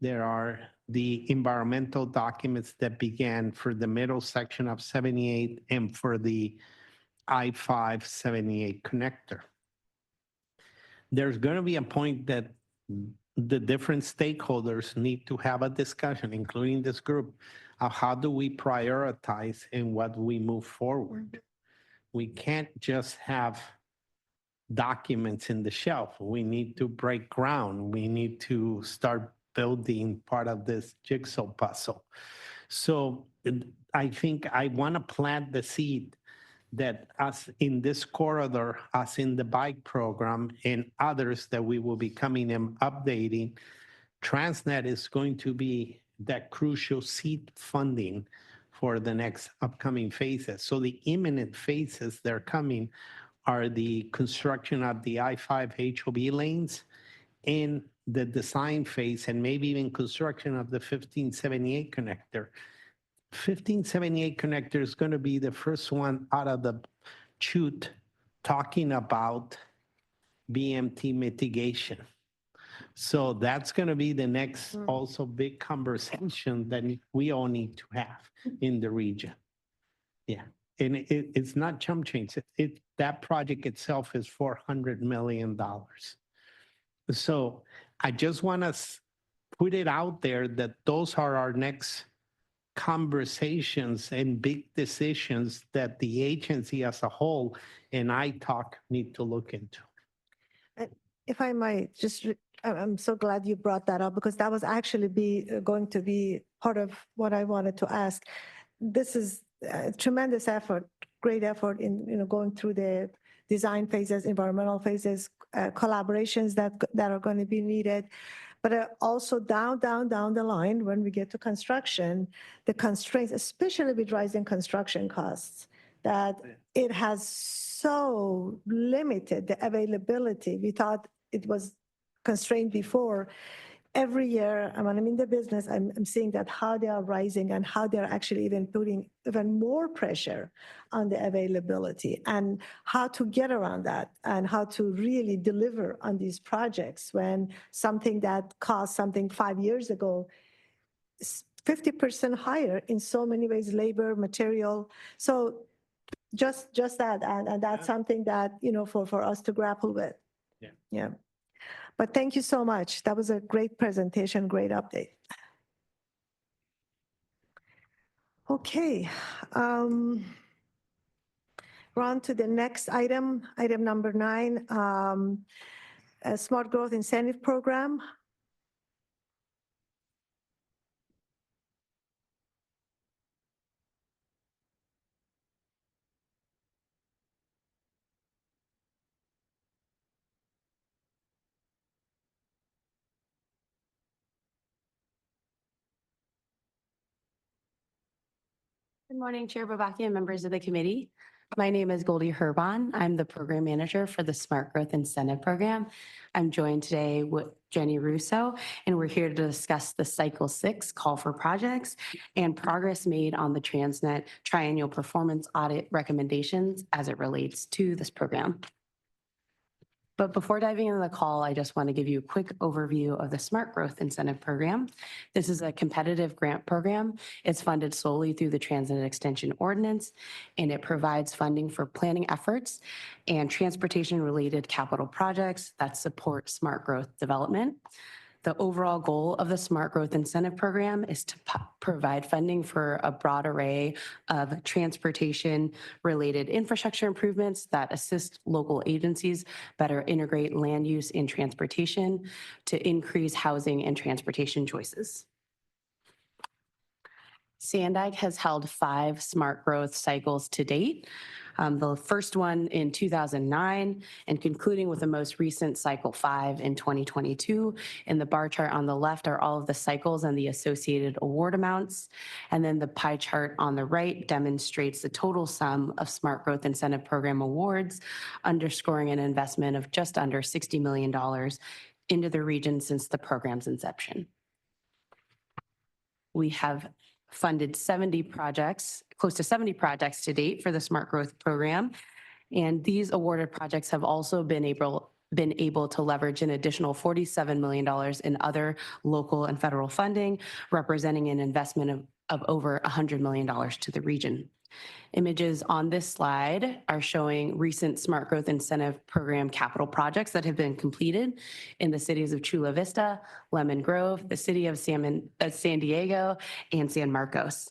There are the environmental documents that began for the middle section of 78 and for the I-578 connector. There's going to be a point that the different stakeholders need to have a discussion, including this group, of how do we prioritize and what we move forward. We can't just have documents in the shelf. We need to break ground. We need to start building part of this jigsaw puzzle. So I think I want to plant the seed that us in this corridor, us in the bike program, and others that we will be coming and updating, TransNet is going to be that crucial seed funding for the next upcoming phases. So the imminent phases that are coming are the construction of the I-5 HOB lanes and the design phase, and maybe even construction of the 1578 connector. 1578 connector is going to be the first one out of the chute talking about BMT mitigation. So that's going to be the next also big conversation that we all need to have in the region. Yeah. And it's not chump change. That project itself is $400 million. So I just want to put it out there that those are our next conversations and big decisions that the agency as a whole and ITALC need to look into.
If I might, I'm so glad you brought that up, because that was actually going to be part of what I wanted to ask. This is a tremendous effort, great effort in going through the design phases, environmental phases, collaborations that are going to be needed. But also down the line, when we get to construction, the constraints, especially with rising construction costs, that it has so limited the availability. We thought it was constrained before. Every year, when I'm in the business, I'm seeing that how they are rising and how they're actually even putting even more pressure on the availability, and how to get around that and how to really deliver on these projects when something that cost something 5 years ago is 50% higher in so many ways, labor, material. So just that, and that's something that, for us to grapple with. Yeah. But thank you so much. That was a great presentation, great update. Okay. We're on to the next item number 9, a Smart Growth Incentive Program.
Good morning, Chair Bobaki and members of the committee. My name is Goldie Herban. I'm the program manager for the Smart Growth Incentive Program. I'm joined today with Jenny Russo, and we're here to discuss the Cycle 6 call for projects and progress made on the TransNet triennial performance audit recommendations as it relates to this program. But before diving into the call, I just want to give you a quick overview of the Smart Growth Incentive Program. This is a competitive grant program. It's funded solely through the TransNet Extension Ordinance, and it provides funding for planning efforts and transportation-related capital projects that support smart growth development. The overall goal of the Smart Growth Incentive Program is to provide funding for a broad array of transportation-related infrastructure improvements that assist local agencies better integrate land use and transportation to increase housing and transportation choices. SANDAG has held 5 smart growth cycles to date. The first one in 2009 and concluding with the most recent cycle 5 in 2022. In the bar chart on the left are all of the cycles and the associated award amounts. And then the pie chart on the right demonstrates the total sum of Smart Growth Incentive Program awards, underscoring an investment of just under $60 million into the region since the program's inception. We have funded 70 projects, close to 70 projects to date for the Smart Growth Program. And these awarded projects have also been able to leverage an additional $47 million in other local and federal funding, representing an investment of over $100 million to the region. Images on this slide are showing recent Smart Growth Incentive Program capital projects that have been completed in the cities of Chula Vista, Lemon Grove, the city of San Diego, and San Marcos.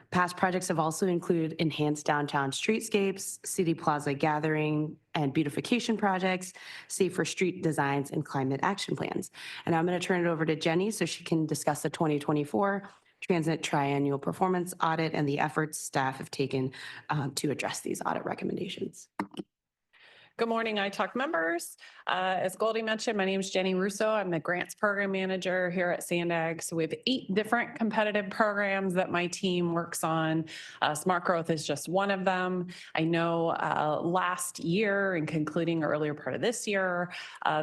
Past projects have also included enhanced downtown streetscapes, city plaza gathering and beautification projects, safer street designs, and climate action plans. And I'm going to turn it over to Jenny so she can discuss the 2024 TransNet Triennial Performance Audit and the efforts staff have taken to address these audit recommendations.
Good morning, ITALK members. As Goldie mentioned, my name is Jenny Russo. I'm the grants program manager here at SANDAG. So we have 8 different competitive programs that my team works on. Smart Growth is just one of them. I know last year and concluding earlier part of this year,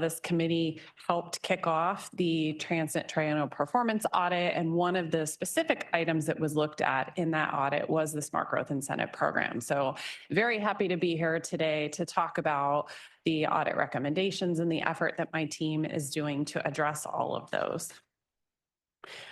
this committee helped kick off the TransNet Triennial Performance Audit. And one of the specific items that was looked at in that audit was the Smart Growth Incentive Program. So very happy to be here today to talk about the audit recommendations and the effort that my team is doing to address all of those.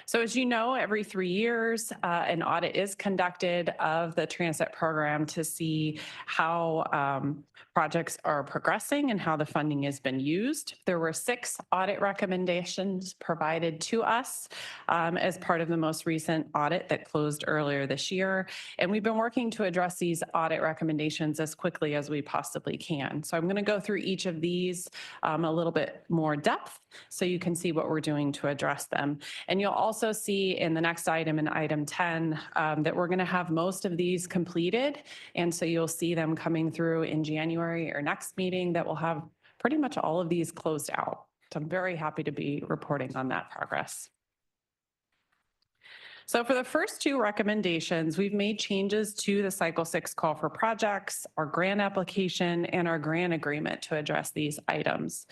So as you know, every 3 years, an audit is conducted of the TransNet program to see how projects are progressing and how the funding has been used. There were 6 audit recommendations provided to us as part of the most recent audit that closed earlier this year. And we've been working to address these audit recommendations as quickly as we possibly can. So I'm going to go through each of these a little bit more depth so you can see what we're doing to address them. And you'll also see in the next item, in item 10, that we're going to have most of these completed. And so you'll see them coming through in January or next meeting that will have pretty much all of these closed out. So I'm very happy to be reporting on that progress. So for the first 2 recommendations, we've made changes to the Cycle 6 call for projects, our grant application, and our grant agreement to address these items.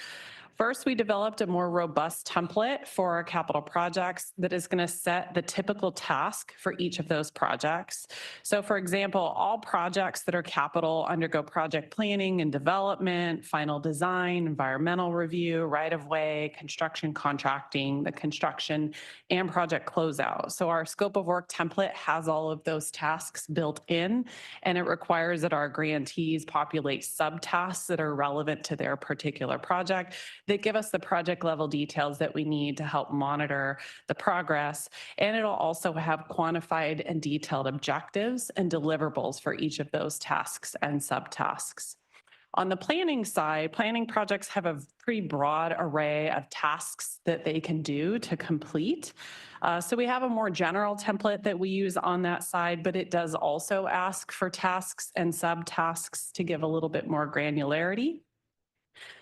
First, we developed a more robust template for our capital projects that is going to set the typical task for each of those projects. So for example, all projects that are capital undergo project planning and development, final design, environmental review, right-of-way, construction contracting, the construction, and project closeout. So our scope of work template has all of those tasks built in, and it requires that our grantees populate subtasks that are relevant to their particular project that give us the project level details that we need to help monitor the progress. And it'll also have quantified and detailed objectives and deliverables for each of those tasks and subtasks. On the planning side, planning projects have a pretty broad array of tasks that they can do to complete. So we have a more general template that we use on that side, but it does also ask for tasks and subtasks to give a little bit more granularity.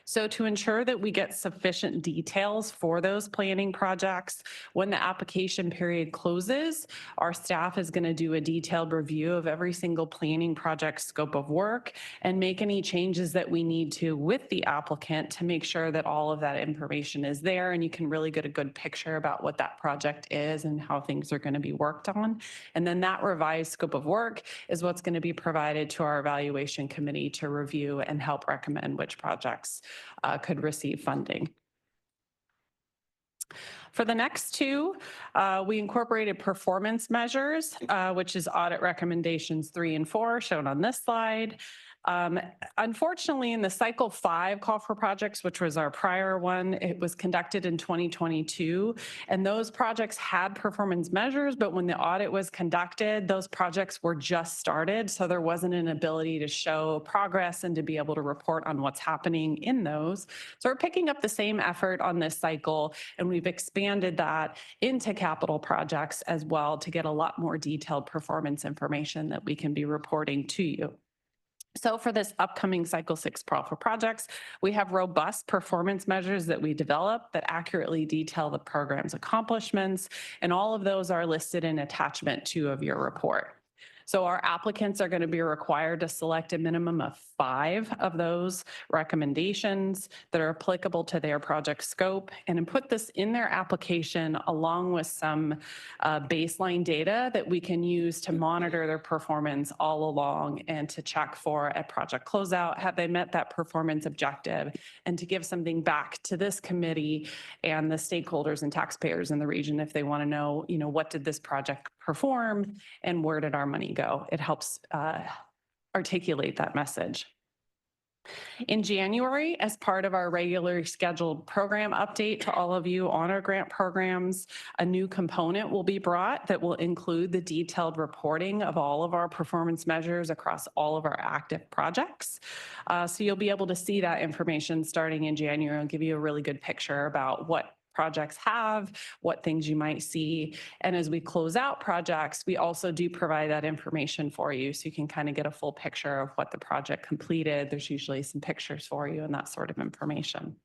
So to ensure that we get sufficient details for those planning projects, when the application period closes, our staff is going to do a detailed review of every single planning project scope of work and make any changes that we need to with the applicant to make sure that all of that information is there and you can really get a good picture about what that project is and how things are going to be worked on. And then that revised scope of work is what's going to be provided to our evaluation committee to review and help recommend which projects could receive funding. For the next two, we incorporated performance measures, which is audit recommendations 3 and 4 shown on this slide. Unfortunately, in the cycle 5 call for projects, which was our prior one, it was conducted in 2022, and those projects had performance measures, but when the audit was conducted, those projects were just started, so there wasn't an ability to show progress and to be able to report on what's happening in those. So we're picking up the same effort on this cycle, and we've expanded that into capital projects as well to get a lot more detailed performance information that we can be reporting to you. So for this upcoming cycle 6 call for projects, we have robust performance measures that we develop that accurately detail the program's accomplishments, and all of those are listed in attachment 2 of your report. So our applicants are going to be required to select a minimum of 5 of those recommendations that are applicable to their project scope and put this in their application along with some baseline data that we can use to monitor their performance all along and to check for at project closeout, have they met that performance objective, and to give something back to this committee and the stakeholders and taxpayers in the region if they want to know, what did this project perform and where did our money go? It helps articulate that message. In January, as part of our regularly scheduled program update to all of you on our grant programs, a new component will be brought that will include the detailed reporting of all of our performance measures across all of our active projects. So you'll be able to see that information starting in January and give you a really good picture about what projects have, what things you might see. And as we close out projects, we also do provide that information for you so you can kind of get a full picture of what the project completed. There's usually some pictures for you and that sort of information.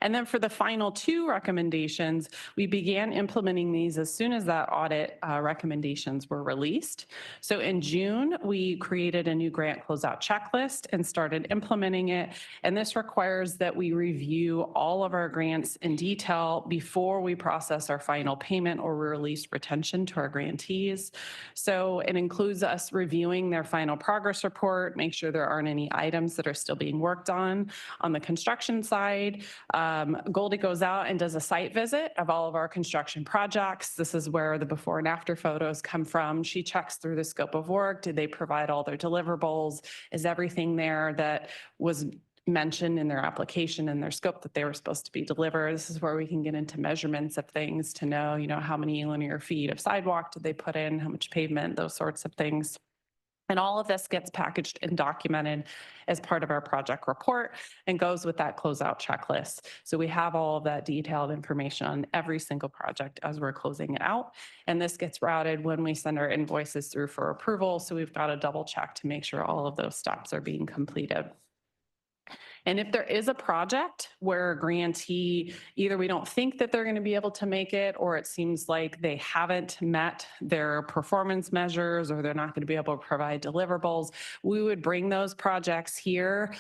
And then for the final 2 recommendations, we began implementing these as soon as that audit recommendations were released. So in June, we created a new grant closeout checklist and started implementing it. And this requires that we review all of our grants in detail before we process our final payment or release retention to our grantees. So it includes us reviewing their final progress report, make sure there aren't any items that are still being worked on. On the construction side, Goldie goes out and does a site visit of all of our construction projects. This is where the before and after photos come from. She checks through the scope of work. Did they provide all their deliverables? Is everything there that was mentioned in their application and their scope that they were supposed to be delivered? This is where we can get into measurements of things to know, how many linear feet of sidewalk did they put in, how much pavement, those sorts of things. And all of this gets packaged and documented as part of our project report and goes with that closeout checklist. So we have all of that detailed information on every single project as we're closing it out. And this gets routed when we send our invoices through for approval. So we've got to double check to make sure all of those steps are being completed. And if there is a project where a grantee, either we don't think that they're going to be able to make it, or it seems like they haven't met their performance measures, or they're not going to be able to provide deliverables, we would bring those projects here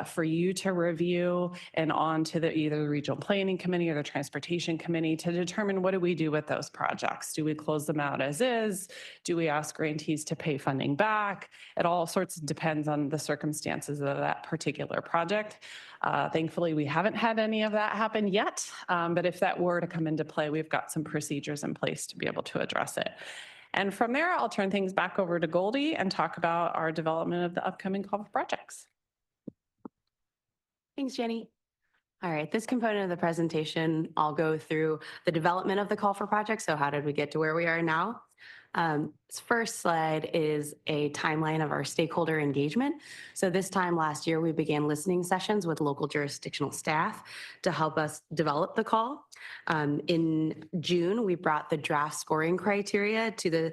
for you to review and on to either the regional planning committee or the transportation committee to determine what do we do with those projects. Do we close them out as is? Do we ask grantees to pay funding back? It all sorts of depends on the circumstances of that particular project. Thankfully, we haven't had any of that happen yet, but if that were to come into play, we've got some procedures in place to be able to address it. And from there, I'll turn things back over to Goldie and talk about our development of the upcoming call for projects.
Thanks, Jenny. All right, this component of the presentation, I'll go through the development of the call for projects. So how did we get to where we are now? This first slide is a timeline of our stakeholder engagement. So this time last year, we began listening sessions with local jurisdictional staff to help us develop the call. In June, we brought the draft scoring criteria to the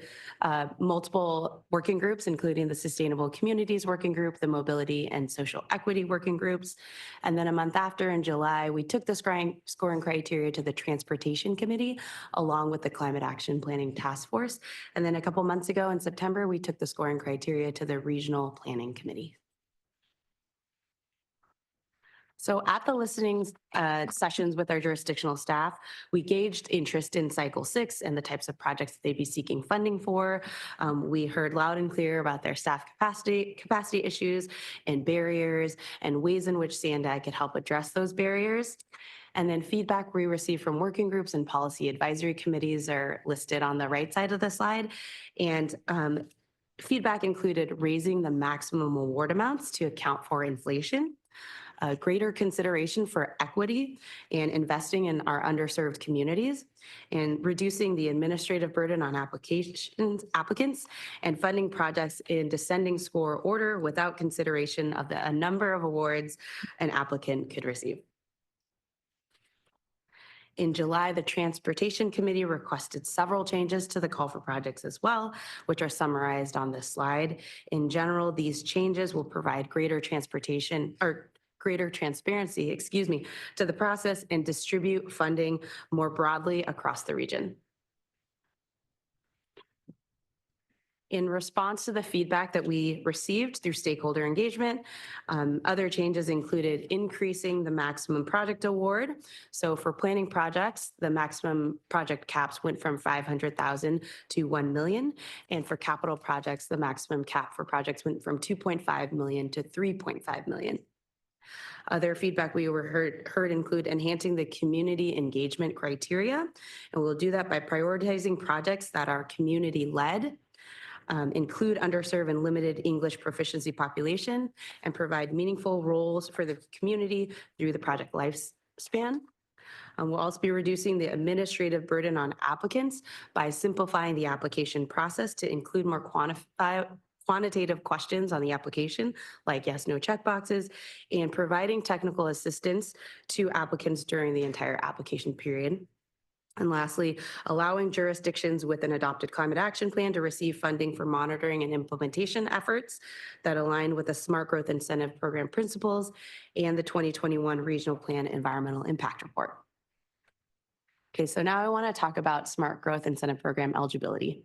multiple working groups, including the Sustainable Communities Working Group, the Mobility and Social Equity Working Groups. And then a month after, in July, we took the scoring criteria to the Transportation Committee, along with the Climate Action Planning Task Force. And then a couple months ago in September, we took the scoring criteria to the Regional Planning Committee. So at the listening sessions with our jurisdictional staff, we gauged interest in cycle 6 and the types of projects that they'd be seeking funding for. We heard loud and clear about their staff capacity issues and barriers and ways in which SANDAG could help address those barriers. And then feedback we received from working groups and policy advisory committees are listed on the right side of the slide. And feedback included raising the maximum award amounts to account for inflation, greater consideration for equity and investing in our underserved communities, and reducing the administrative burden on applicants, and funding projects in descending score order without consideration of a number of awards an applicant could receive. In July, the Transportation Committee requested several changes to the call for projects as well, which are summarized on this slide. In general, these changes will provide greater transparency, to the process and distribute funding more broadly across the region. In response to the feedback that we received through stakeholder engagement, other changes included increasing the maximum project award. So for planning projects, the maximum project caps went from 500,000 to 1 million. And for capital projects, the maximum cap for projects went from 2.5 million to 3.5 million. Other feedback we heard include enhancing the community engagement criteria. And we'll do that by prioritizing projects that are community-led, include underserved and limited English proficiency population, and provide meaningful roles for the community through the project lifespan. We'll also be reducing the administrative burden on applicants by simplifying the application process to include more quantitative questions on the application, like yes, no checkboxes, and providing technical assistance to applicants during the entire application period. And lastly, allowing jurisdictions with an adopted climate action plan to receive funding for monitoring and implementation efforts that align with the Smart Growth Incentive Program principles and the 2021 Regional Plan Environmental Impact Report. Okay, so now I want to talk about Smart Growth Incentive Program eligibility.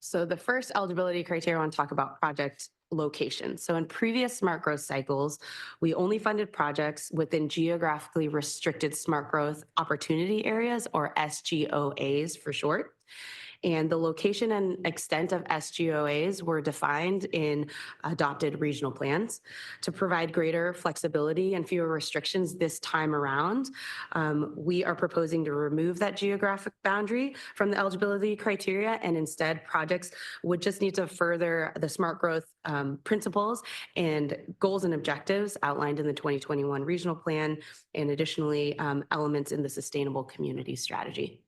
So the first eligibility criteria I want to talk about project location. So in previous smart growth cycles, we only funded projects within geographically restricted smart growth opportunity areas, or SGOAs for short. And the location and extent of SGOAs were defined in adopted regional plans. To provide greater flexibility and fewer restrictions this time around, we are proposing to remove that geographic boundary from the eligibility criteria, and instead projects would just need to further the smart growth principles and goals and objectives outlined in the 2021 regional plan, and additionally elements in the sustainable community strategy.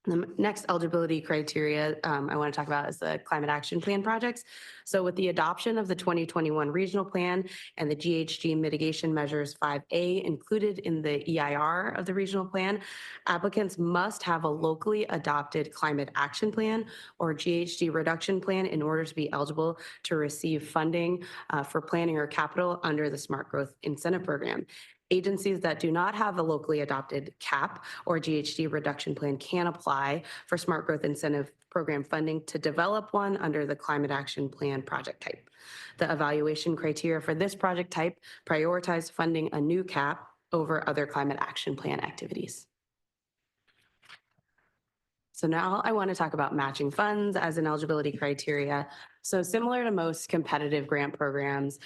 The next eligibility criteria I want to talk about is the climate action plan projects. So with the adoption of the 2021 regional plan and the GHG mitigation measures 5A included in the EIR of the regional plan, applicants must have a locally adopted climate action plan or GHG reduction plan in order to be eligible to receive funding for planning or capital under the Smart Growth Incentive Program. Agencies that do not have a locally adopted CAP or GHG reduction plan can apply for Smart Growth Incentive Program funding to develop one under the Climate Action Plan project type. The evaluation criteria for this project type prioritize funding a new CAP over other Climate Action Plan activities. So now I want to talk about matching funds as an eligibility criteria. So similar to most competitive grant programs,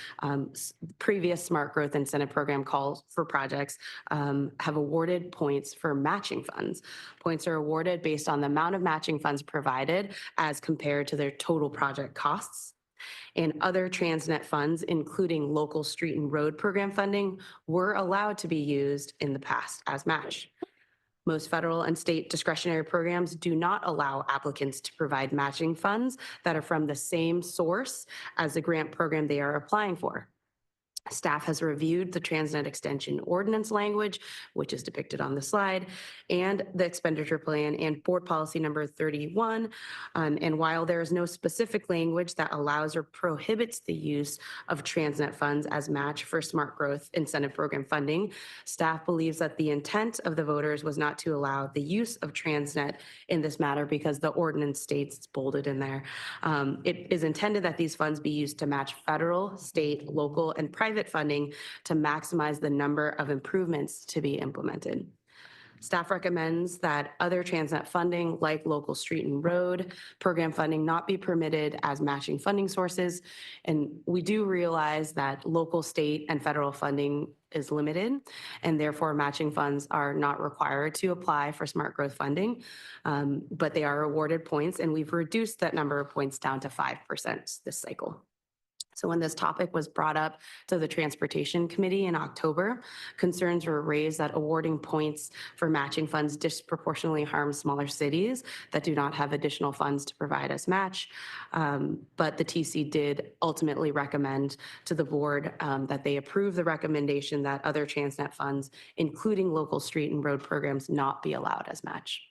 previous Smart Growth Incentive Program calls for projects have awarded points for matching funds. Points are awarded based on the amount of matching funds provided as compared to their total project costs. And other TransNet funds, including local street and road program funding, were allowed to be used in the past as match. Most federal and state discretionary programs do not allow applicants to provide matching funds that are from the same source as the grant program they are applying for. Staff has reviewed the TransNet extension ordinance language, which is depicted on the slide, and the expenditure plan and board policy number 31. And while there is no specific language that allows or prohibits the use of TransNet funds as match for smart growth incentive program funding, staff believes that the intent of the voters was not to allow the use of TransNet in this matter because the ordinance states, it's bolded in there, it is intended that these funds be used to match federal, state, local, and private funding to maximize the number of improvements to be implemented. Staff recommends that other TransNet funding like local street and road program funding not be permitted as matching funding sources. And we do realize that local, state, and federal funding is limited, and therefore matching funds are not required to apply for smart growth funding, but they are awarded points, and we've reduced that number of points down to 5% this cycle. So when this topic was brought up to the Transportation Committee in October, concerns were raised that awarding points for matching funds disproportionately harms smaller cities that do not have additional funds to provide as match. But the TC did ultimately recommend to the board that they approve the recommendation that other TransNet funds, including local street and road programs, not be allowed as match.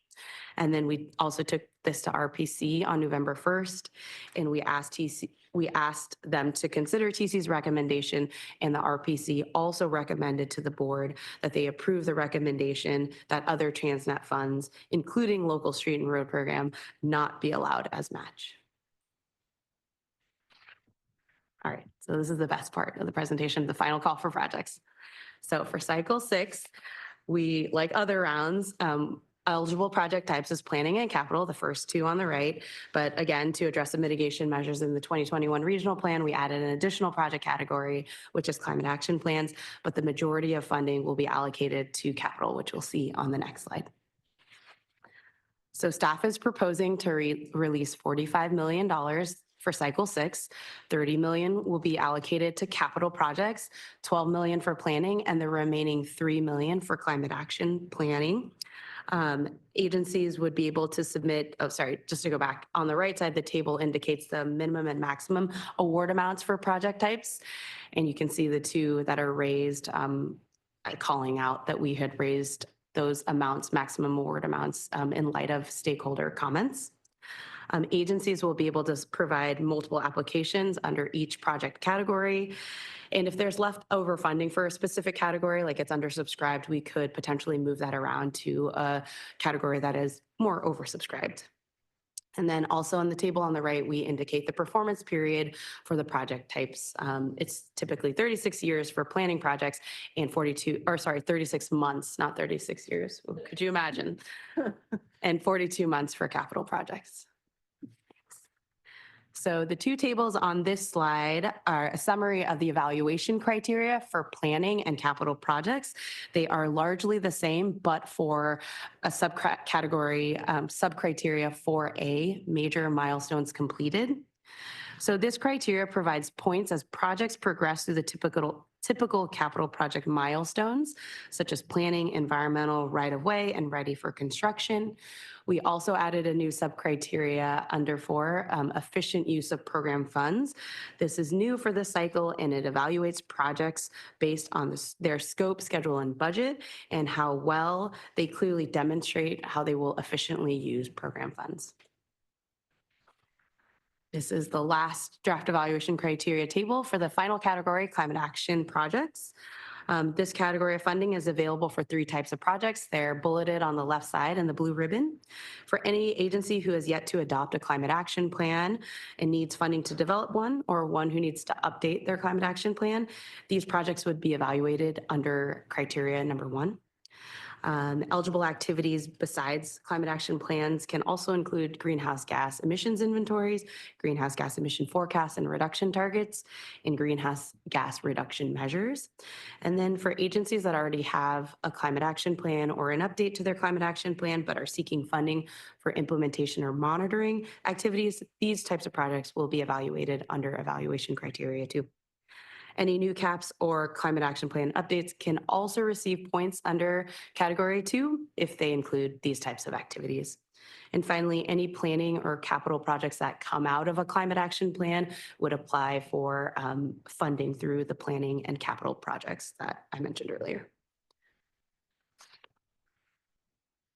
And then we also took this to RPC on November 1st, and we asked them to consider TC's recommendation, and the RPC also recommended to the board that they approve the recommendation that other TransNet funds, including local street and road program, not be allowed as match. All right, so this is the best part of the presentation, the final call for projects. So for cycle 6, we, like other rounds, eligible project types is planning and capital, the first two on the right. But again, to address the mitigation measures in the 2021 regional plan, we added an additional project category, which is climate action plans, but the majority of funding will be allocated to capital, which we'll see on the next slide. So staff is proposing to release $45 million for cycle 6. $30 million will be allocated to capital projects, $12 million for planning, and the remaining $3 million for climate action planning. Agencies would be able to submit, just to go back, on the right side, the table indicates the minimum and maximum award amounts for project types. And you can see the two that are raised, calling out that we had raised those amounts, maximum award amounts, in light of stakeholder comments. Agencies will be able to provide multiple applications under each project category. And if there's leftover funding for a specific category, like it's undersubscribed, we could potentially move that around to a category that is more oversubscribed. And then also on the table on the right, we indicate the performance period for the project types. It's typically 36 years for planning projects and 36 months, not 36 years. Could you imagine? And 42 months for capital projects. So the two tables on this slide are a summary of the evaluation criteria for planning and capital projects. They are largely the same, but for a subcategory, subcriteria for A, major milestones completed. So this criteria provides points as projects progress through the typical capital project milestones, such as planning, environmental, right-of-way, and ready for construction. We also added a new subcriteria under 4, efficient use of program funds. This is new for this cycle, and it evaluates projects based on their scope, schedule, and budget, and how well they clearly demonstrate how they will efficiently use program funds. This is the last draft evaluation criteria table for the final category, climate action projects. This category of funding is available for 3 types of projects. They're bulleted on the left side in the blue ribbon. For any agency who has yet to adopt a climate action plan and needs funding to develop one, or one who needs to update their climate action plan, these projects would be evaluated under criteria number 1. Eligible activities besides climate action plans can also include greenhouse gas emissions inventories, greenhouse gas emission forecasts and reduction targets, and greenhouse gas reduction measures. And then for agencies that already have a climate action plan or an update to their climate action plan, but are seeking funding for implementation or monitoring activities, these types of projects will be evaluated under evaluation criteria too. Any new caps or climate action plan updates can also receive points under category 2 if they include these types of activities. And finally, any planning or capital projects that come out of a climate action plan would apply for funding through the planning and capital projects that I mentioned earlier.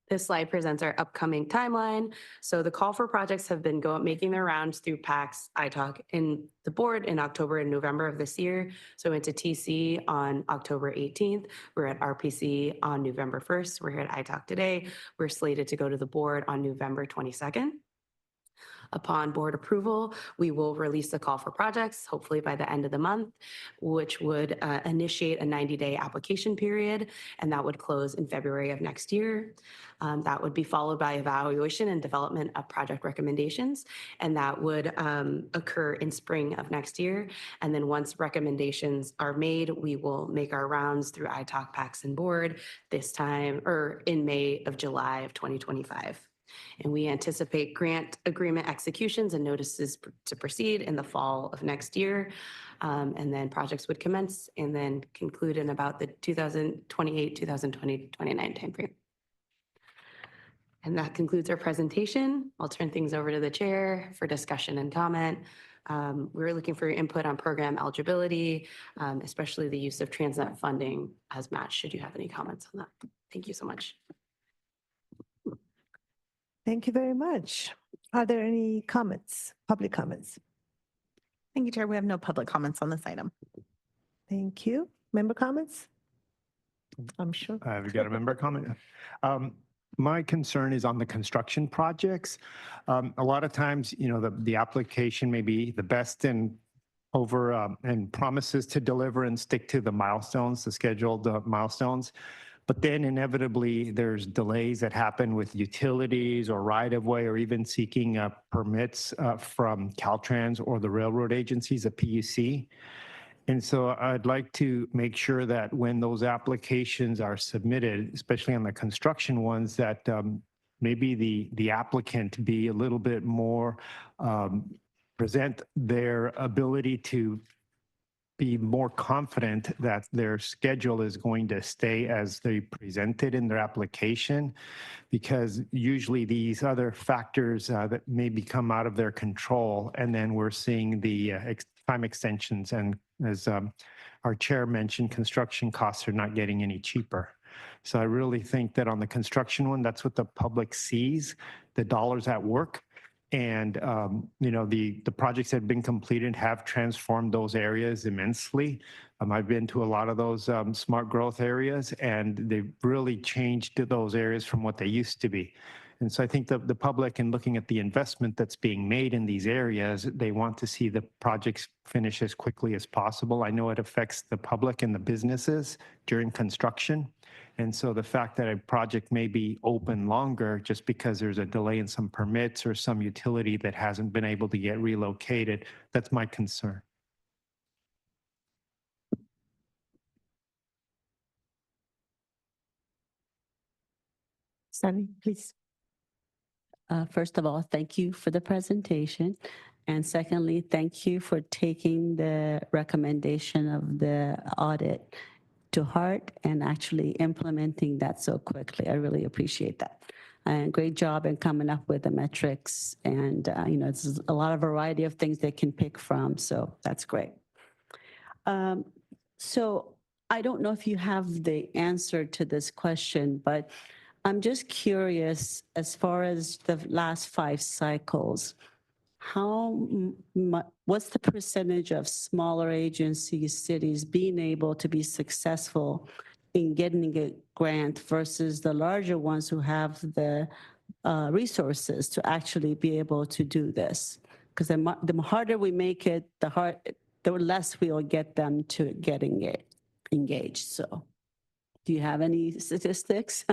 This slide presents our upcoming timeline. So the call for projects have been making their rounds through PACS, ITALK, and the board in October and November of this year. So we went to TC on October 18th. We're at RPC on November 1st. We're here at ITALK today. We're slated to go to the board on November 22nd. Upon board approval, we will release the call for projects, hopefully by the end of the month, which would initiate a 90-day application period, and that would close in February of next year. That would be followed by evaluation and development of project recommendations, and that would occur in spring of next year. And then once recommendations are made, we will make our rounds through ITALK, PACS, and board this time, or in July of 2025. And we anticipate grant agreement executions and notices to proceed in the fall of next year. And then projects would commence and then conclude in about the 2028, 2029 timeframe. And that concludes our presentation. I'll turn things over to the chair for discussion and comment. We're looking for your input on program eligibility, especially the use of TransNet funding as matched, should you have any comments on that. Thank you so much.
Thank you very much. Are there any comments, public comments?
Thank you, Chair. We have no public comments on this item.
Thank you. Member comments? I'm sure.
We've got a member comment. My concern is on the construction projects. A lot of times, you know, the application may be the best and promises to deliver and stick to the milestones, the scheduled milestones. But then inevitably there's delays that happen with utilities or right-of-way or even seeking permits from Caltrans or the railroad agencies, a PUC. And so I'd like to make sure that when those applications are submitted, especially on the construction ones, that maybe the applicant be a little bit more, present their ability to be more confident that their schedule is going to stay as they presented in their application, because usually these other factors that maybe come out of their control, and then we're seeing the time extensions. And as our chair mentioned, construction costs are not getting any cheaper. So I really think that on the construction one, that's what the public sees, the dollars at work. And, you know, the projects that have been completed have transformed those areas immensely. I've been to a lot of those smart growth areas, and they've really changed those areas from what they used to be. And so I think the public, in looking at the investment that's being made in these areas, they want to see the projects finish as quickly as possible. I know it affects the public and the businesses during construction. And so the fact that a project may be open longer just because there's a delay in some permits or some utility that hasn't been able to get relocated, that's my concern.
Sunny, please.
First of all, thank you for the presentation. And secondly, thank you for taking the recommendation of the audit to heart and actually implementing that so quickly. I really appreciate that. And great job in coming up with the metrics. And, you know, it's a lot of variety of things they can pick from. So that's great. So I don't know if you have the answer to this question, but I'm just curious, as far as the last 5 cycles, what's the percentage of smaller agencies, cities being able to be successful in getting a grant versus the larger ones who have the resources to actually be able to do this? Because the harder we make it, the less we'll get them to getting it engaged. So do you have any statistics?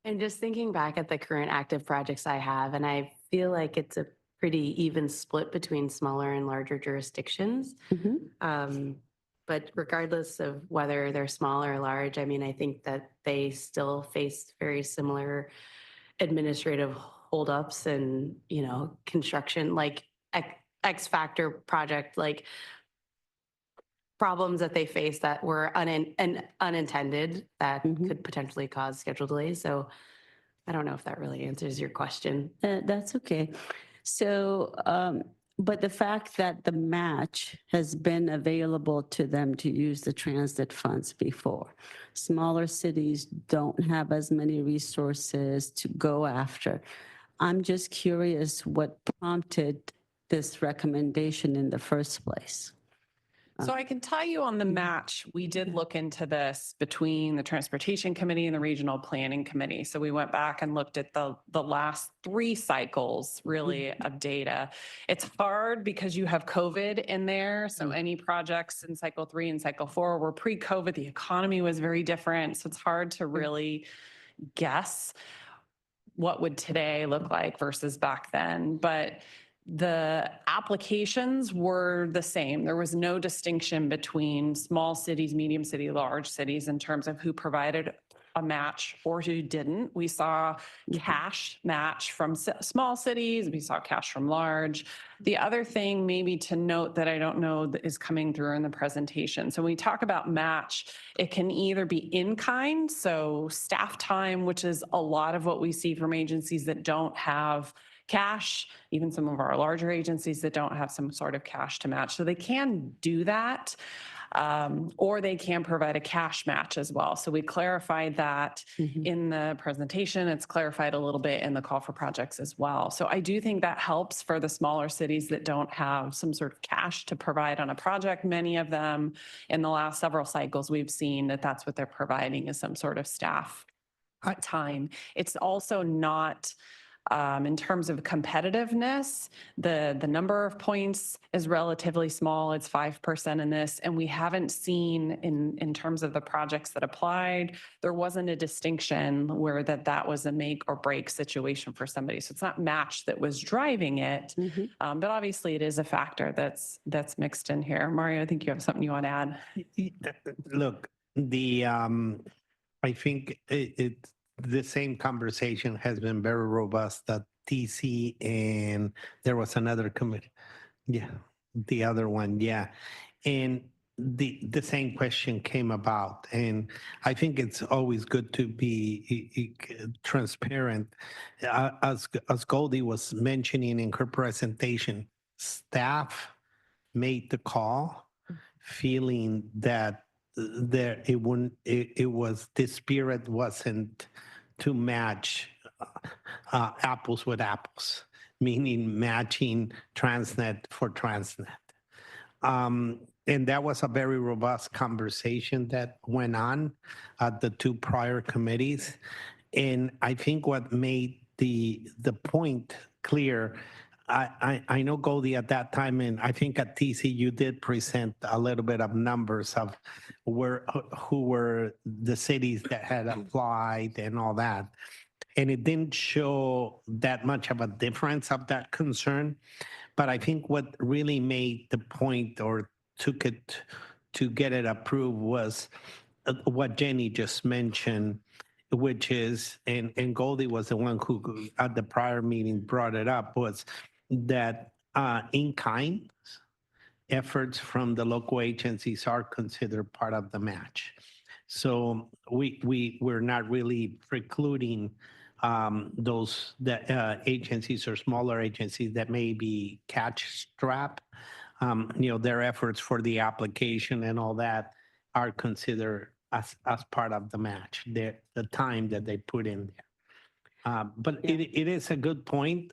And just thinking back at the current active projects I have, and I feel like it's a pretty even split between smaller and larger jurisdictions. But regardless of whether they're small or large, I mean, I think that they still face very similar administrative holdups and, you know, construction, like X factor project, like problems that they face that were unintended that could potentially cause schedule delays. So I don't know if that really answers your question.
That's okay. So, but the fact that the match has been available to them to use the transit funds before. Smaller cities don't have as many resources to go after. I'm just curious what prompted this recommendation in the first place.
So I can tell you on the match, we did look into this between the Transportation Committee and the Regional Planning Committee. So we went back and looked at the last 3 cycles really of data. It's hard because you have COVID in there. So any projects in cycle 3 and cycle 4 were pre-COVID. The economy was very different. So it's hard to really guess what would today look like versus back then. But the applications were the same. There was no distinction between small cities, medium city, large cities in terms of who provided a match or who didn't. We saw cash match from small cities. We saw cash from large. The other thing maybe to note that I don't know that is coming through in the presentation. So when we talk about match, it can either be in kind, so staff time, which is a lot of what we see from agencies that don't have cash, even some of our larger agencies that don't have some sort of cash to match. So they can do that, or they can provide a cash match as well. So we clarified that in the presentation. It's clarified a little bit in the call for projects as well. So I do think that helps for the smaller cities that don't have some sort of cash to provide on a project. Many of them in the last several cycles, we've seen that that's what they're providing is some sort of staff time. It's also not in terms of competitiveness, the number of points is relatively small. It's 5% in this. And we haven't seen in terms of the projects that applied, there wasn't a distinction where that was a make or break situation for somebody. So it's not match that was driving it. But obviously it is a factor that's mixed in here. Mario, I think you have something you want to add.
Look, I think the same conversation has been very robust at TC, and there was another committee. Yeah, the other one, yeah. And the same question came about. And I think it's always good to be transparent. As Goldie was mentioning in her presentation, staff made the call feeling that the spirit wasn't to match apples with apples, meaning matching TransNet for TransNet. And that was a very robust conversation that went on at the 2 prior committees. And I think what made the point clear, I know Goldie at that time, and I think at TC you did present a little bit of numbers of who were the cities that had applied and all that. And it didn't show that much of a difference of that concern. But I think what really made the point or took it to get it approved was what Jenny just mentioned, which is, and Goldie was the one who at the prior meeting brought it up, was that in-kind efforts from the local agencies are considered part of the match. So we're not really precluding those agencies or smaller agencies that may be catch strap. Their efforts for the application and all that are considered as part of the match, the time that they put in there. But it is a good point.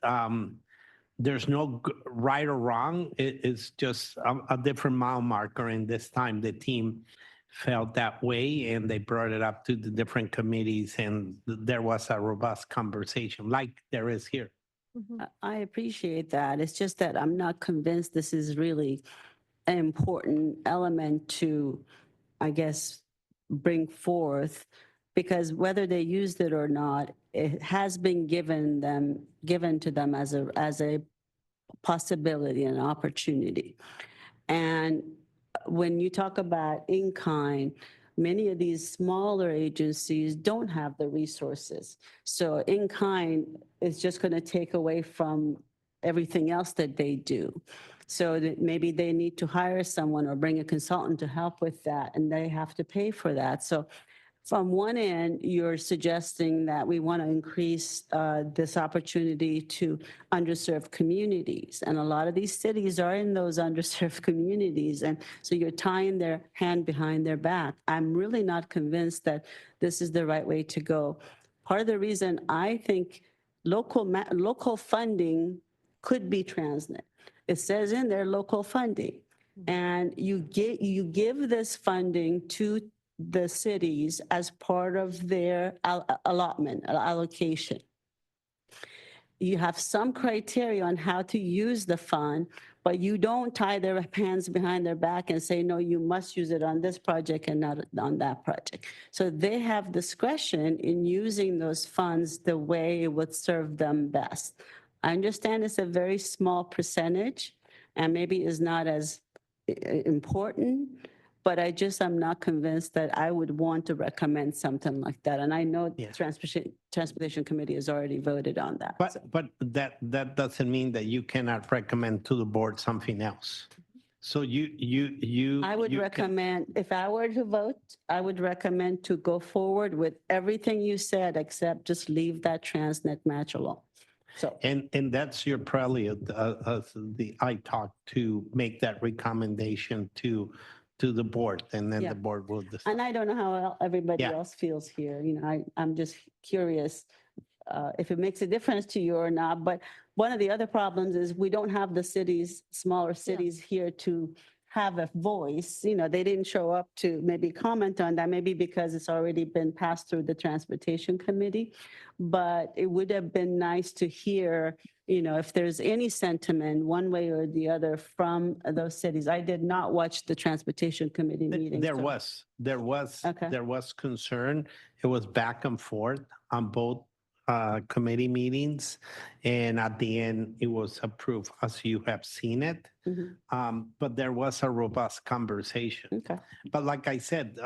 There's no right or wrong. It's just a different mile marker. And this time the team felt that way and they brought it up to the different committees and there was a robust conversation like there is here.
I appreciate that. It's just that I'm not convinced this is really an important element to, I guess, bring forth, because whether they used it or not, it has been given to them as a possibility and opportunity. And when you talk about in-kind, many of these smaller agencies don't have the resources. So in-kind is just going to take away from everything else that they do. So that maybe they need to hire someone or bring a consultant to help with that, and they have to pay for that. So from one end, you're suggesting that we want to increase this opportunity to underserved communities. And a lot of these cities are in those underserved communities. And so you're tying their hand behind their back. I'm really not convinced that this is the right way to go. Part of the reason I think local funding could be TransNet. It says in there local funding. And you give this funding to the cities as part of their allotment, allocation. You have some criteria on how to use the fund, but you don't tie their hands behind their back and say, no, you must use it on this project and not on that project. So they have discretion in using those funds the way it would serve them best. I understand it's a very small percentage and maybe is not as important, but I'm not convinced that I would want to recommend something like that. And I know the Transportation Committee has already voted on that.
But that doesn't mean that you cannot recommend to the board something else. So
I would recommend, if I were to vote, I would recommend to go forward with everything you said, except just leave that TransNet match alone. So,
and that's your prelude, the ITalk, to make that recommendation to the board, and then the board will decide.
And I don't know how everybody else feels here. You know, I'm just curious if it makes a difference to you or not. But one of the other problems is we don't have the cities, smaller cities here to have a voice. You know, they didn't show up to maybe comment on that, maybe because it's already been passed through the Transportation Committee. But it would have been nice to hear, you know, if there's any sentiment one way or the other from those cities. I did not watch the Transportation Committee meeting.
There was concern. It was back and forth on both committee meetings, and at the end it was approved as you have seen it. But there was a robust conversation.
Okay.
But like I said,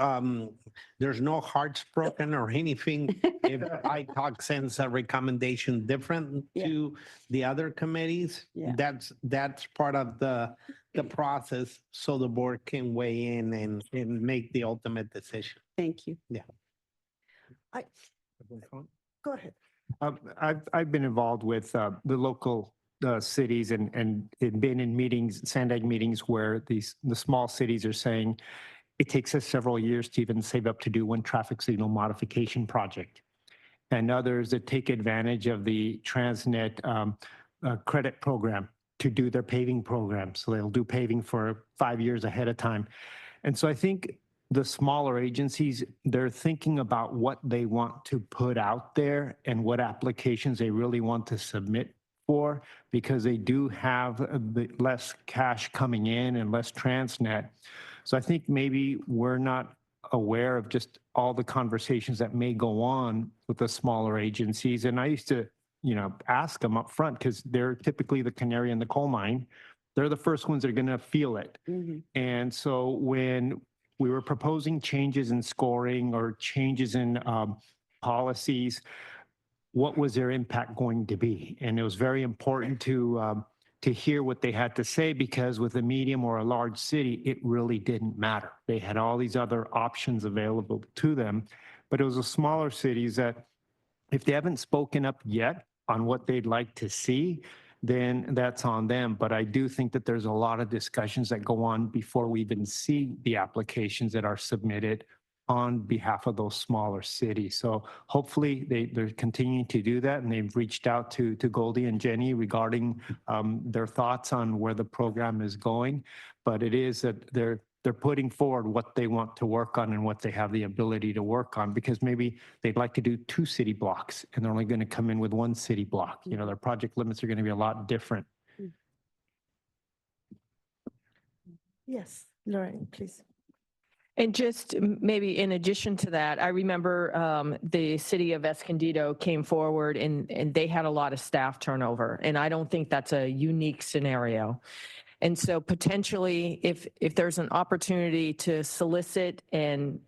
there's no hearts broken or anything. If ITalk sends a recommendation different to the other committees, that's part of the process, so the board can weigh in and make the ultimate decision.
Thank you.
Yeah.
Go ahead.
I've been involved with the local cities and been in meetings, SANDAG meetings, where the small cities are saying it takes us several years to even save up to do one traffic signal modification project. And others that take advantage of the TransNet credit program to do their paving program. So they'll do paving for 5 years ahead of time. And so I think the smaller agencies, they're thinking about what they want to put out there and what applications they really want to submit for, because they do have less cash coming in and less TransNet. So I think maybe we're not aware of just all the conversations that may go on with the smaller agencies. And I used to, you know, ask them up front, because they're typically the canary in the coal mine. They're the first ones that are going to feel it. And so when we were proposing changes in scoring or changes in policies, what was their impact going to be? And it was very important to hear what they had to say, because with a medium or a large city, it really didn't matter. They had all these other options available to them, but it was the smaller cities that, if they haven't spoken up yet on what they'd like to see, then that's on them. But I do think that there's a lot of discussions that go on before we even see the applications that are submitted on behalf of those smaller cities. So hopefully they're continuing to do that, and they've reached out to Goldie and Jenny regarding their thoughts on where the program is going. But it is that they're putting forward what they want to work on and what they have the ability to work on, because maybe they'd like to do 2 city blocks and they're only going to come in with 1 city block. You know, their project limits are going to be a lot different.
Yes, Lorraine, please.
And just maybe in addition to that, I remember the city of Escondido came forward and they had a lot of staff turnover. And I don't think that's a unique scenario. And so potentially, if there's an opportunity to solicit and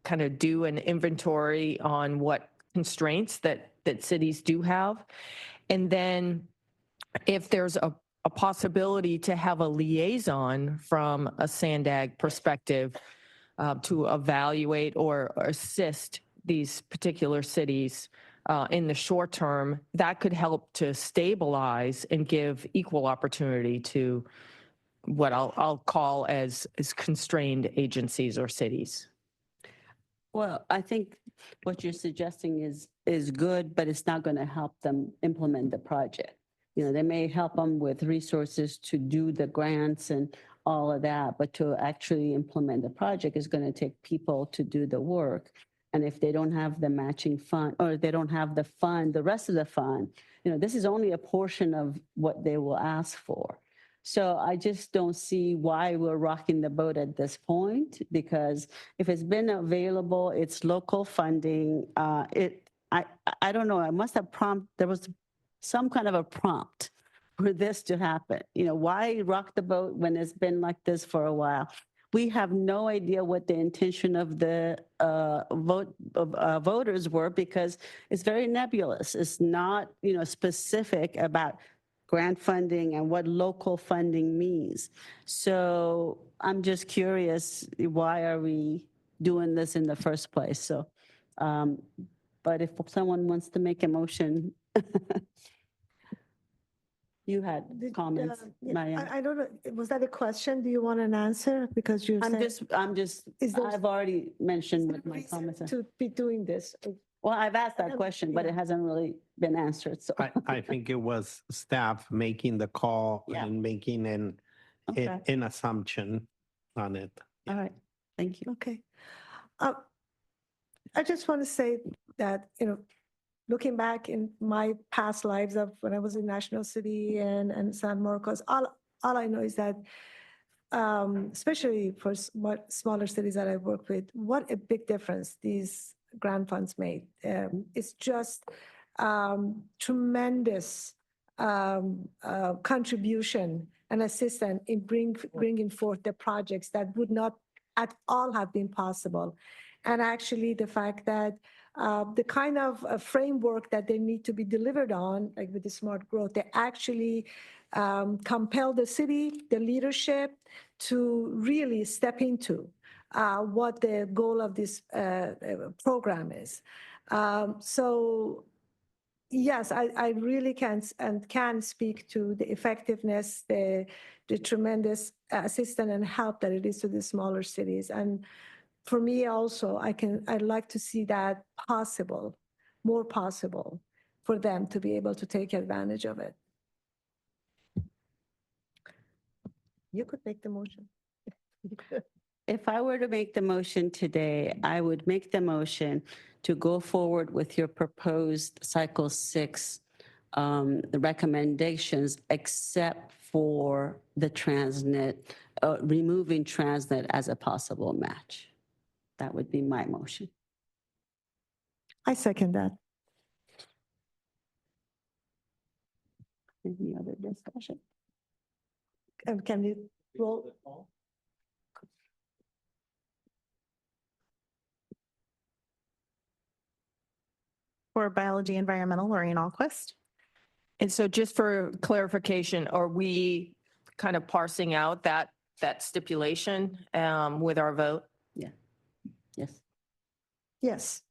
kind of do an inventory on what constraints that cities do have, and then if there's a possibility to have a liaison from a SANDAG perspective to evaluate or assist these particular cities in the short term, that could help to stabilize and give equal opportunity to what I'll call as constrained agencies or cities.
Well, I think what you're suggesting is good, but it's not going to help them implement the project. You know, they may help them with resources to do the grants and all of that, but to actually implement the project is going to take people to do the work. And if they don't have the matching fund, or they don't have the fund, the rest of the fund, you know, this is only a portion of what they will ask for. So I just don't see why we're rocking the boat at this point, because if it's been available, it's local funding. I don't know, I must have there was some kind of a prompt for this to happen. You know, why rock the boat when it's been like this for a while? We have no idea what the intention of the voters were, because it's very nebulous. It's not, you know, specific about grant funding and what local funding means. So I'm just curious, why are we doing this in the first place? So, but if someone wants to make a motion, you had comments, Marianne.
I don't know, was that a question? Do you want an answer? Because you said.
I've already mentioned with my comments.
To be doing this.
Well, I've asked that question, but it hasn't really been answered, so.
I think it was staff making the call
Yeah.
and making an assumption on it.
All right, thank you.
Okay. I just want to say that, you know, looking back in my past lives of when I was in National City and San Marcos, all I know is that, especially for smaller cities that I work with, what a big difference these grant funds made. It's just tremendous contribution and assistance in bringing forth the projects that would not at all have been possible. And actually the fact that the kind of framework that they need to be delivered on, like with the smart growth, they actually compel the city, the leadership to really step into what the goal of this program is. So yes, I really can speak to the effectiveness, the tremendous assistance and help that it is to the smaller cities. And for me also, I'd like to see that possible, more possible for them to be able to take advantage of it. You could make the motion.
If I were to make the motion today, I would make the motion to go forward with your proposed cycle 6, the recommendations, except for the TransNet, removing TransNet as a possible match. That would be my motion.
I second that.
Any other discussion?
Can you roll?
For biology environmental, Lorraine Alquist.
And so just for clarification, are we kind of parsing out that stipulation with our vote?
Yeah. Yes.
Yes.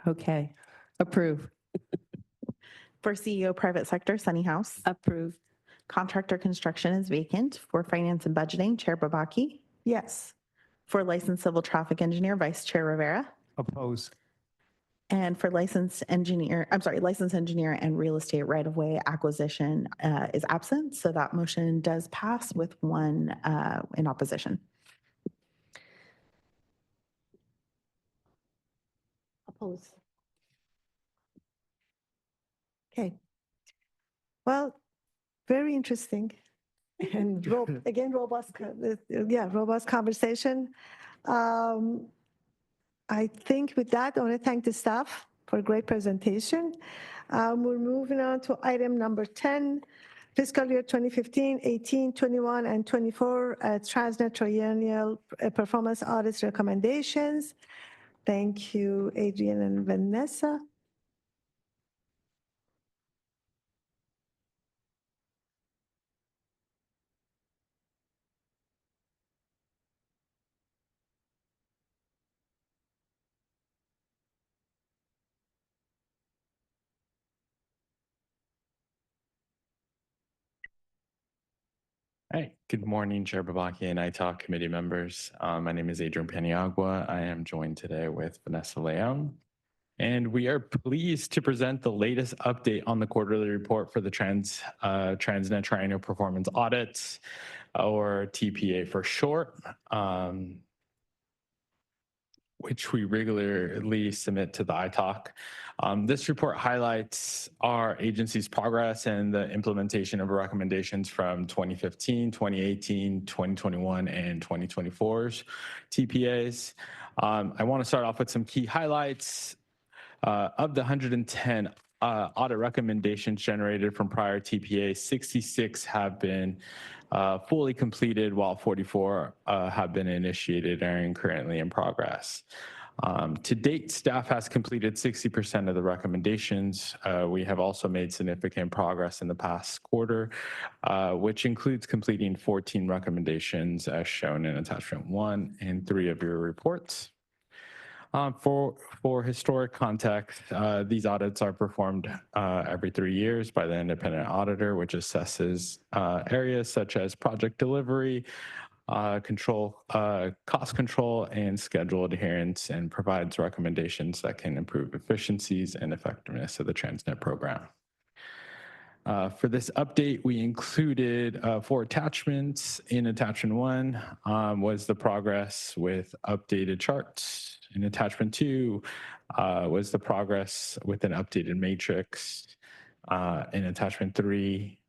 Okay. Approve.
For CEO private sector, Sunny House.
Approved.
Contractor construction is vacant. For finance and budgeting, Chair Babaki.
Yes.
For licensed civil traffic engineer, Vice Chair Rivera.
Oppose.
And for licensed engineer and real estate right-of-way acquisition is absent. So that motion does pass with one in opposition.
Oppose. Okay. Well, very interesting. And again, robust conversation. I think with that, I want to thank the staff for a great presentation. We're moving on to item number 10, fiscal year 2015, 18, 21, and 24 TransNet triennial performance audits recommendations. Thank you, Adrian and Vanessa.
Hi, good morning, Chair Babaki and ITALK committee members. My name is Adrian Paniagua. I am joined today with Vanessa Leon. And we are pleased to present the latest update on the quarterly report for the TransNet Triennial Performance Audits, or TPA for short, which we regularly submit to the ITALK. This report highlights our agency's progress and the implementation of recommendations from 2015, 2018, 2021, and 2024's TPAs. I want to start off with some key highlights. Of the 110 audit recommendations generated from prior TPAs, 66 have been fully completed, while 44 have been initiated and are currently in progress. To date, staff has completed 60% of the recommendations. We have also made significant progress in the past quarter, which includes completing 14 recommendations as shown in attachment 1 and 3 of your reports. For historic context, these audits are performed every 3 years by the independent auditor, which assesses areas such as project delivery, cost control, and schedule adherence, and provides recommendations that can improve efficiencies and effectiveness of the TransNet program. For this update, we included 4 attachments. In attachment 1 was the progress with updated charts. In attachment 2 was the progress with an updated matrix. In attachment 3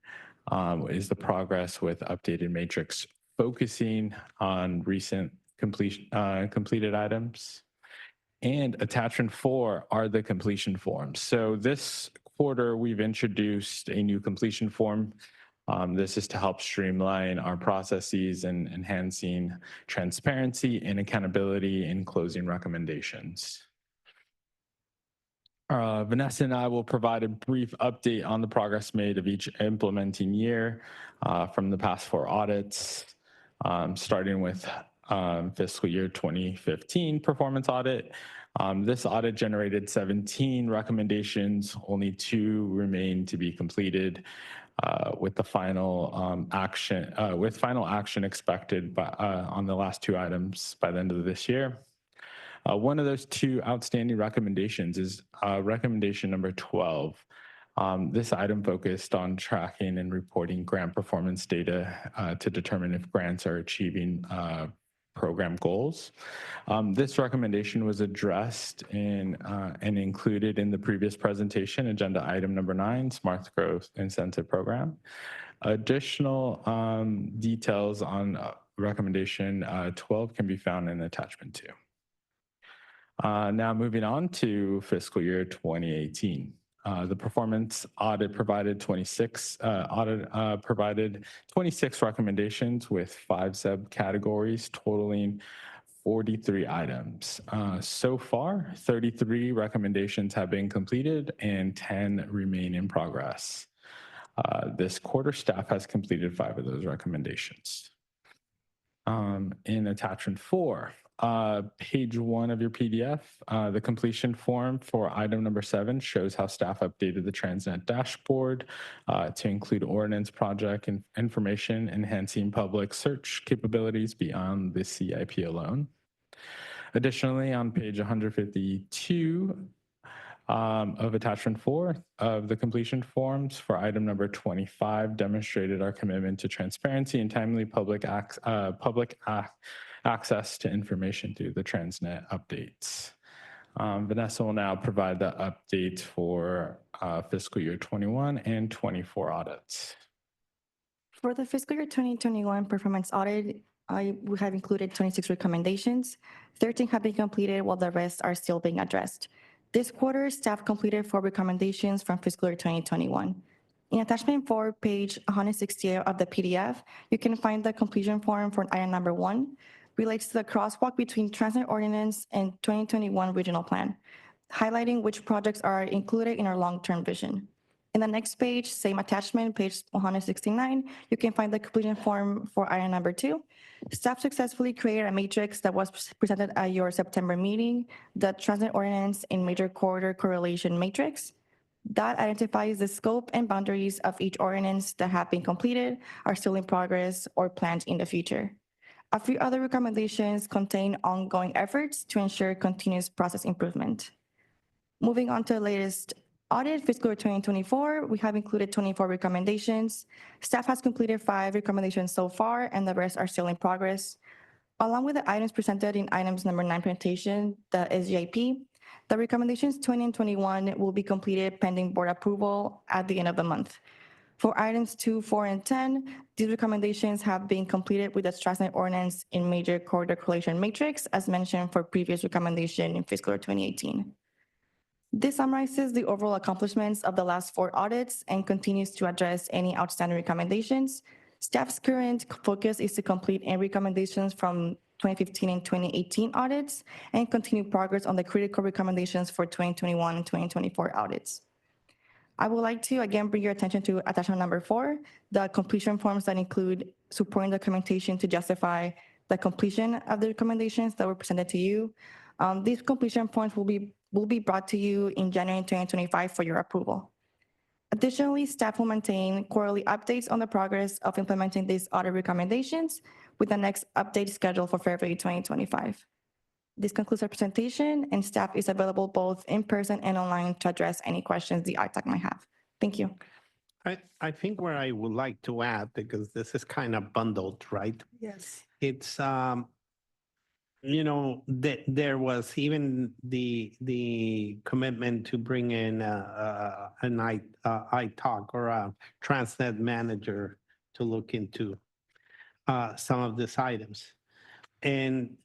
is the progress with updated matrix focusing on recent completed items. And attachment 4 are the completion forms. So this quarter, we've introduced a new completion form. This is to help streamline our processes and enhancing transparency and accountability in closing recommendations. Vanessa and I will provide a brief update on the progress made of each implementing year from the past 4 audits, starting with fiscal year 2015 performance audit. This audit generated 17 recommendations, only 2 remain to be completed, with final action expected on the last 2 items by the end of this year. One of those 2 outstanding recommendations is recommendation number 12. This item focused on tracking and reporting grant performance data to determine if grants are achieving program goals. This recommendation was addressed and included in the previous presentation, agenda item number 9, Smart Growth Incentive Program. Additional details on recommendation 12 can be found in attachment 2. Now moving on to fiscal year 2018. The performance audit provided 26 recommendations with 5 subcategories totaling 43 items. So far, 33 recommendations have been completed and 10 remain in progress. This quarter, staff has completed 5 of those recommendations. In attachment 4, page 1 of your PDF, the completion form for item number 7 shows how staff updated the TransNet dashboard to include ordinance project information, enhancing public search capabilities beyond the CIP alone. Additionally, on page 152 of attachment 4 of the completion forms for item number 25 demonstrated our commitment to transparency and timely public access to information through the TransNet updates. Vanessa will now provide the update for fiscal year 21 and 24 audits.
For the fiscal year 2021 performance audit, we have included 26 recommendations. 13 have been completed while the rest are still being addressed. This quarter, staff completed 4 recommendations from fiscal year 2021. In attachment 4, page 168 of the PDF, you can find the completion form for item number 1, relates to the crosswalk between TransNet ordinance and 2021 regional plan, highlighting which projects are included in our long-term vision. In the next page, same attachment, page 169, you can find the completion form for item number 2. Staff successfully created a matrix that was presented at your September meeting, the TransNet ordinance in major corridor correlation matrix. That identifies the scope and boundaries of each ordinance that have been completed, are still in progress, or planned in the future. A few other recommendations contain ongoing efforts to ensure continuous process improvement. Moving on to the latest audit, fiscal year 2024, we have included 24 recommendations. Staff has completed 5 recommendations so far, and the rest are still in progress. Along with the items presented in items number 9 presentation, the SGIP, the recommendations 20 and 21 will be completed pending board approval at the end of the month. For items 2, 4, and 10, these recommendations have been completed with the TransNet ordinance in major corridor correlation matrix, as mentioned for previous recommendation in fiscal year 2018. This summarizes the overall accomplishments of the last 4 audits and continues to address any outstanding recommendations. Staff's current focus is to complete any recommendations from 2015 and 2018 audits and continue progress on the critical recommendations for 2021 and 2024 audits. I would like to again bring your attention to attachment number 4, the completion forms that include supporting documentation to justify the completion of the recommendations that were presented to you. These completion forms will be brought to you in January 2025 for your approval. Additionally, staff will maintain quarterly updates on the progress of implementing these audit recommendations with the next update scheduled for February 2025. This concludes our presentation, and staff is available both in person and online to address any questions the ITAC might have. Thank you.
I think where I would like to add, because this is kind of bundled, right?
Yes.
It's, you know, there was even the commitment to bring in an ITAC or a TransNet manager to look into some of these items. And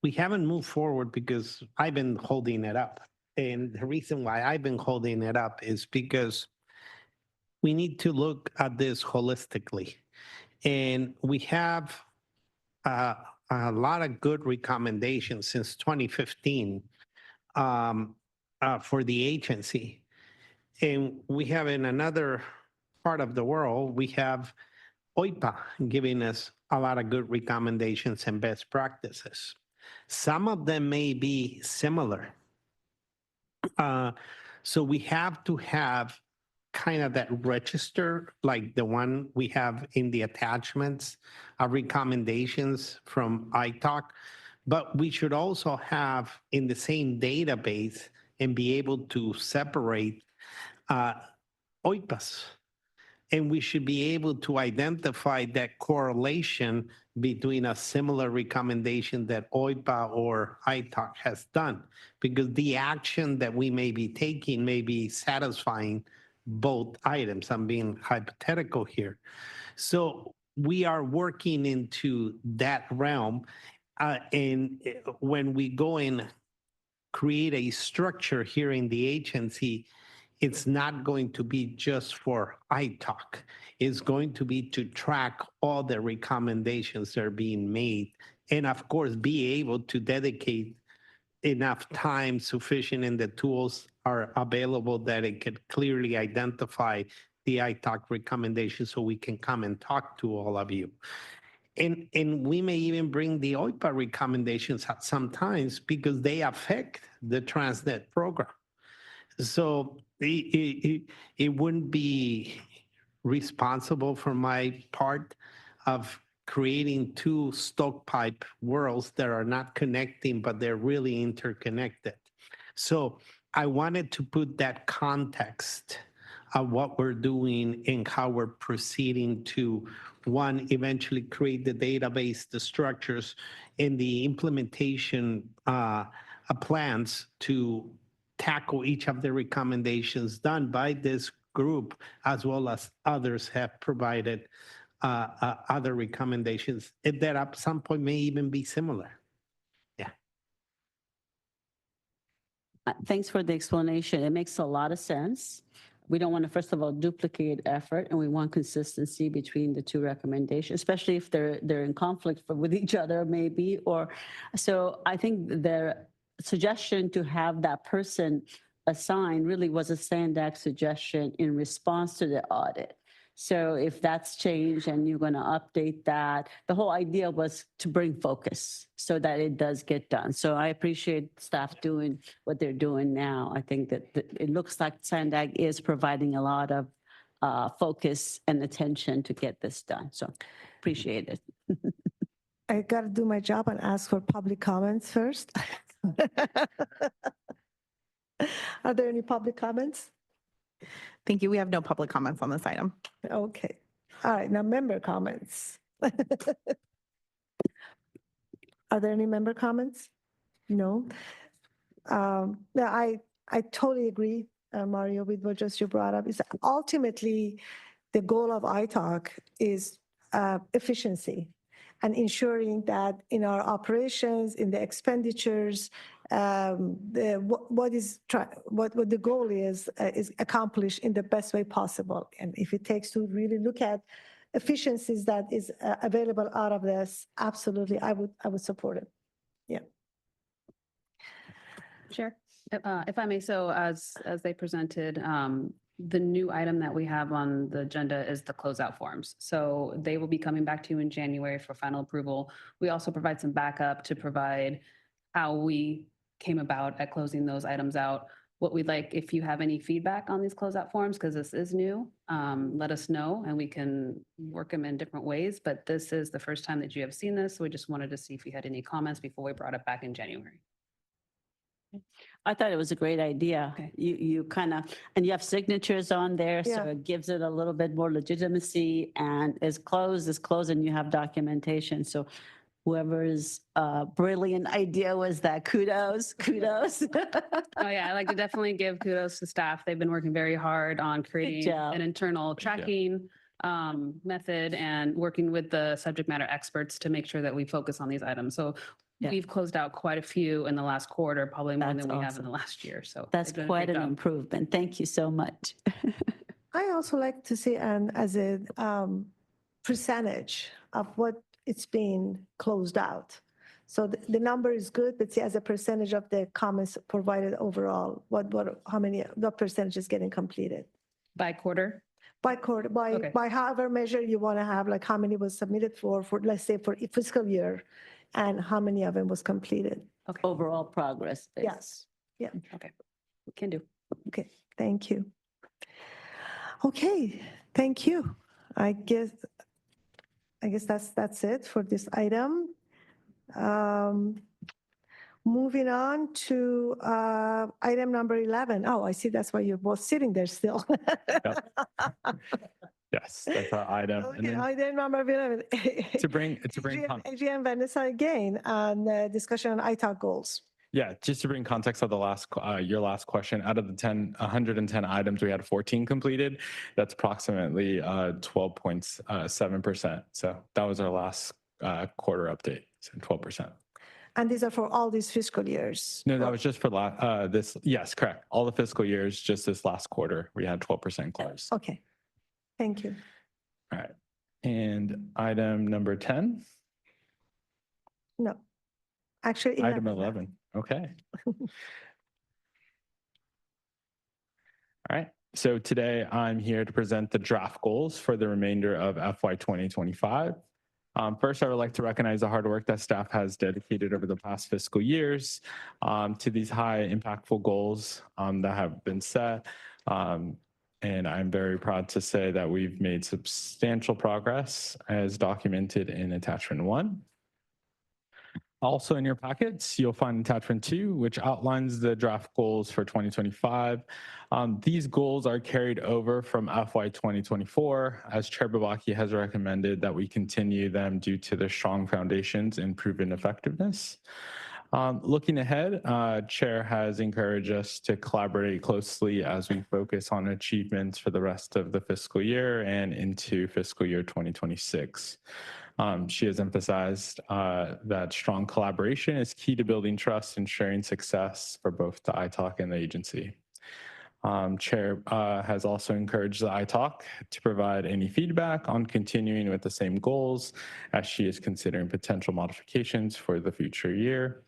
we haven't moved forward because I've been holding it up. And the reason why I've been holding it up is because we need to look at this holistically. And we have a lot of good recommendations since 2015 for the agency. And we have in another part of the world, we have OIPA giving us a lot of good recommendations and best practices. Some of them may be similar. So we have to have kind of that register, like the one we have in the attachments of recommendations from ITAC, but we should also have in the same database and be able to separate OIPAs. And we should be able to identify that correlation between a similar recommendation that OIPA or ITAC has done, because the action that we may be taking may be satisfying both items. I'm being hypothetical here. So we are working into that realm. And when we go and create a structure here in the agency, it's not going to be just for ITAC. It's going to be to track all the recommendations that are being made. And of course, be able to dedicate enough time sufficient and the tools are available that it could clearly identify the ITAC recommendations so we can come and talk to all of you. And we may even bring the OIPA recommendations at sometimes because they affect the TransNet program. So it wouldn't be responsible for my part of creating 2 stovepipe worlds that are not connecting, but they're really interconnected. So I wanted to put that context of what we're doing and how we're proceeding to, one, eventually create the database, the structures, and the implementation plans to tackle each of the recommendations done by this group, as well as others have provided other recommendations that at some point may even be similar. Yeah.
Thanks for the explanation. It makes a lot of sense. We don't want to, first of all, duplicate effort, and we want consistency between the 2 recommendations, especially if they're in conflict with each other, maybe. Or so I think their suggestion to have that person assigned really was a SANDAG suggestion in response to the audit. So if that's changed and you're going to update that, the whole idea was to bring focus so that it does get done. So I appreciate staff doing what they're doing now. I think that it looks like SANDAG is providing a lot of focus and attention to get this done. So appreciate it.
I got to do my job and ask for public comments first. Are there any public comments?
Thank you. We have no public comments on this item.
Okay. All right, now member comments. Are there any member comments? No. Yeah, I totally agree, Mario, with what just you brought up. Is ultimately the goal of iTalk is efficiency and ensuring that in our operations, in the expenditures, what the goal is accomplished in the best way possible. And if it takes to really look at efficiencies that is available out of this, absolutely, I would support it. Yeah.
Chair, if I may, so as they presented, the new item that we have on the agenda is the closeout forms. So they will be coming back to you in January for final approval. We also provide some backup to provide how we came about at closing those items out. What we'd like, if you have any feedback on these closeout forms, because this is new, let us know and we can work them in different ways. But this is the first time that you have seen this. So we just wanted to see if you had any comments before we brought it back in January.
I thought it was a great idea.
Okay.
You kind of, and you have signatures on there, so
Yeah.
it gives it a little bit more legitimacy, and is closed, and you have documentation. So whoever's brilliant idea was that, kudos.
Oh yeah, I like to definitely give kudos to staff. They've been working very hard on creating
job.
an internal tracking method and working with the subject matter experts to make sure that we focus on these items. So
Yeah.
we've closed out quite a few in the last quarter, probably more
That's
than we have in
awesome.
the last year. So
That's
they've done a
quite
great
an
job.
improvement. Thank you so much.
I also like to see as a percentage of what it's being closed out. So the number is good, but see as a percentage of the comments provided overall, what percentage is getting completed?
By quarter?
By quarter,
Okay.
by however measure you want to have, like how many was submitted for let's say for fiscal year, and how many of them was completed.
Okay.
Overall progress.
Yes. Yeah.
Okay. We can do.
Okay. Thank you. Okay. Thank you. I guess that's it for this item. Moving on to item number 11. Oh, I see. That's why you're both sitting there still.
Yes, that's our item. And
Okay,
then
item number 11.
to bring
Adrian Vanessa again on discussion on ITALK goals.
Yeah, just to bring context of the your last question, out of the 110 items, we had 14 completed. That's approximately 12.7%. So that was our last quarter update, so 12%.
And these are for all these fiscal years?
No, that was just for this. Yes, correct. All the fiscal years, just this last quarter, we had 12% close.
Okay, thank you.
All right. And item number 10?
No, actually 11.
Item 11. Okay. All right. So today I'm here to present the draft goals for the remainder of FY 2025. First, I would like to recognize the hard work that staff has dedicated over the past fiscal years to these high impactful goals that have been set. And I'm very proud to say that we've made substantial progress as documented in attachment 1. Also in your packets, you'll find attachment 2, which outlines the draft goals for 2025. These goals are carried over from FY 2024, as Chair Babaki has recommended that we continue them due to their strong foundations and proven effectiveness. Looking ahead, Chair has encouraged us to collaborate closely as we focus on achievements for the rest of the fiscal year and into fiscal year 2026. She has emphasized that strong collaboration is key to building trust and sharing success for both the ITALK and the agency. Chair has also encouraged the ITALK to provide any feedback on continuing with the same goals as she is considering potential modifications for the future year.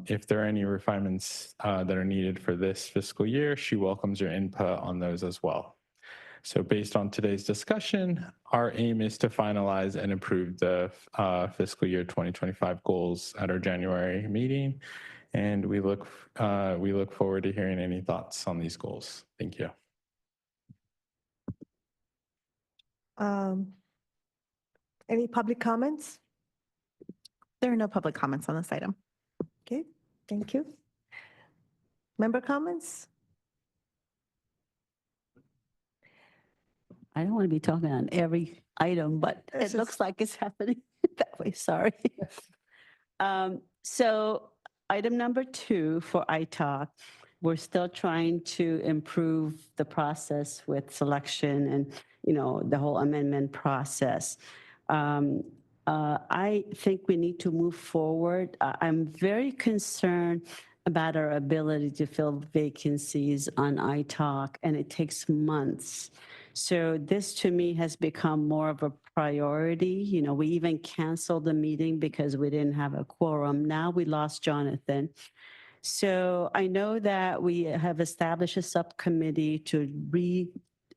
If there are any refinements that are needed for this fiscal year, she welcomes your input on those as well. So based on today's discussion, our aim is to finalize and approve the fiscal year 2025 goals at our January meeting. And we look forward to hearing any thoughts on these goals. Thank you.
Any public comments?
There are no public comments on this item.
Okay, thank you. Member comments?
I don't want to be talking on every item, but it looks like it's happening that way. Sorry. So item number 2 for iTalk, we're still trying to improve the process with selection and, the whole amendment process. I think we need to move forward. I'm very concerned about our ability to fill vacancies on iTalk, and it takes months. So this to me has become more of a priority. We even canceled the meeting because we didn't have a quorum. Now we lost Jonathan. So I know that we have established a subcommittee to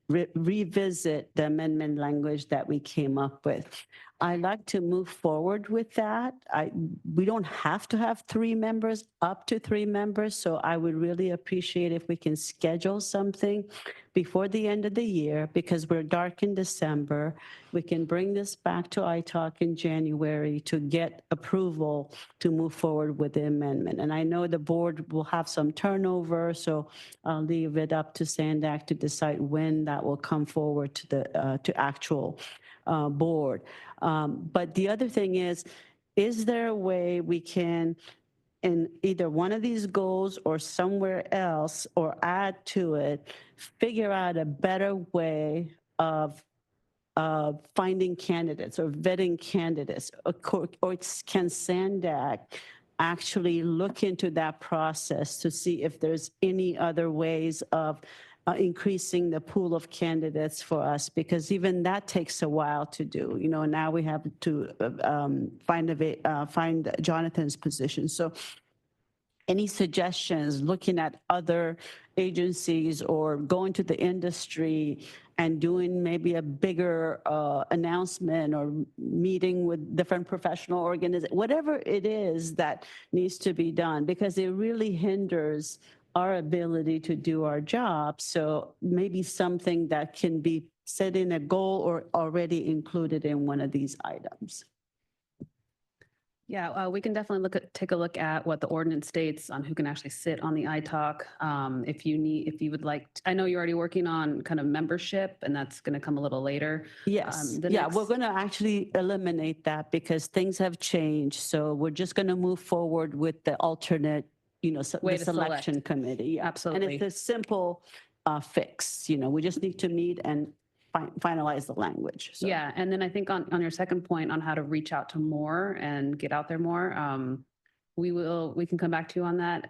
revisit the amendment language that we came up with. I'd like to move forward with that. We don't have to have 3 members, up to 3 members. So I would really appreciate if we can schedule something before the end of the year, because we're dark in December. We can bring this back to iTalk in January to get approval to move forward with the amendment. And I know the board will have some turnover, so I'll leave it up to SANDAG to decide when that will come forward to the to actual board. But the other thing is there a way we can, in either one of these goals or somewhere else, or add to it, figure out a better way of finding candidates or vetting candidates? Or can SANDAG actually look into that process to see if there's any other ways of increasing the pool of candidates for us? Because even that takes a while to do. Now we have to find Jonathan's position. So any suggestions, looking at other agencies or going to the industry and doing maybe a bigger announcement or meeting with different professional organizations, whatever it is that needs to be done, because it really hinders our ability to do our job. So maybe something that can be set in a goal or already included in one of these items.
Yeah, we can definitely take a look at what the ordinance states on who can actually sit on the iTalk. If you would like, I know you're already working on kind of membership, and that's going to come a little later.
Yes, we're going to actually eliminate that because things have changed. So we're just going to move forward with the alternate, the selection committee.
Absolutely.
And it's a simple fix. We just need to meet and finalize the language. So.
Yeah, and then I think on your second point on how to reach out to more and get out there more, we can come back to you on that.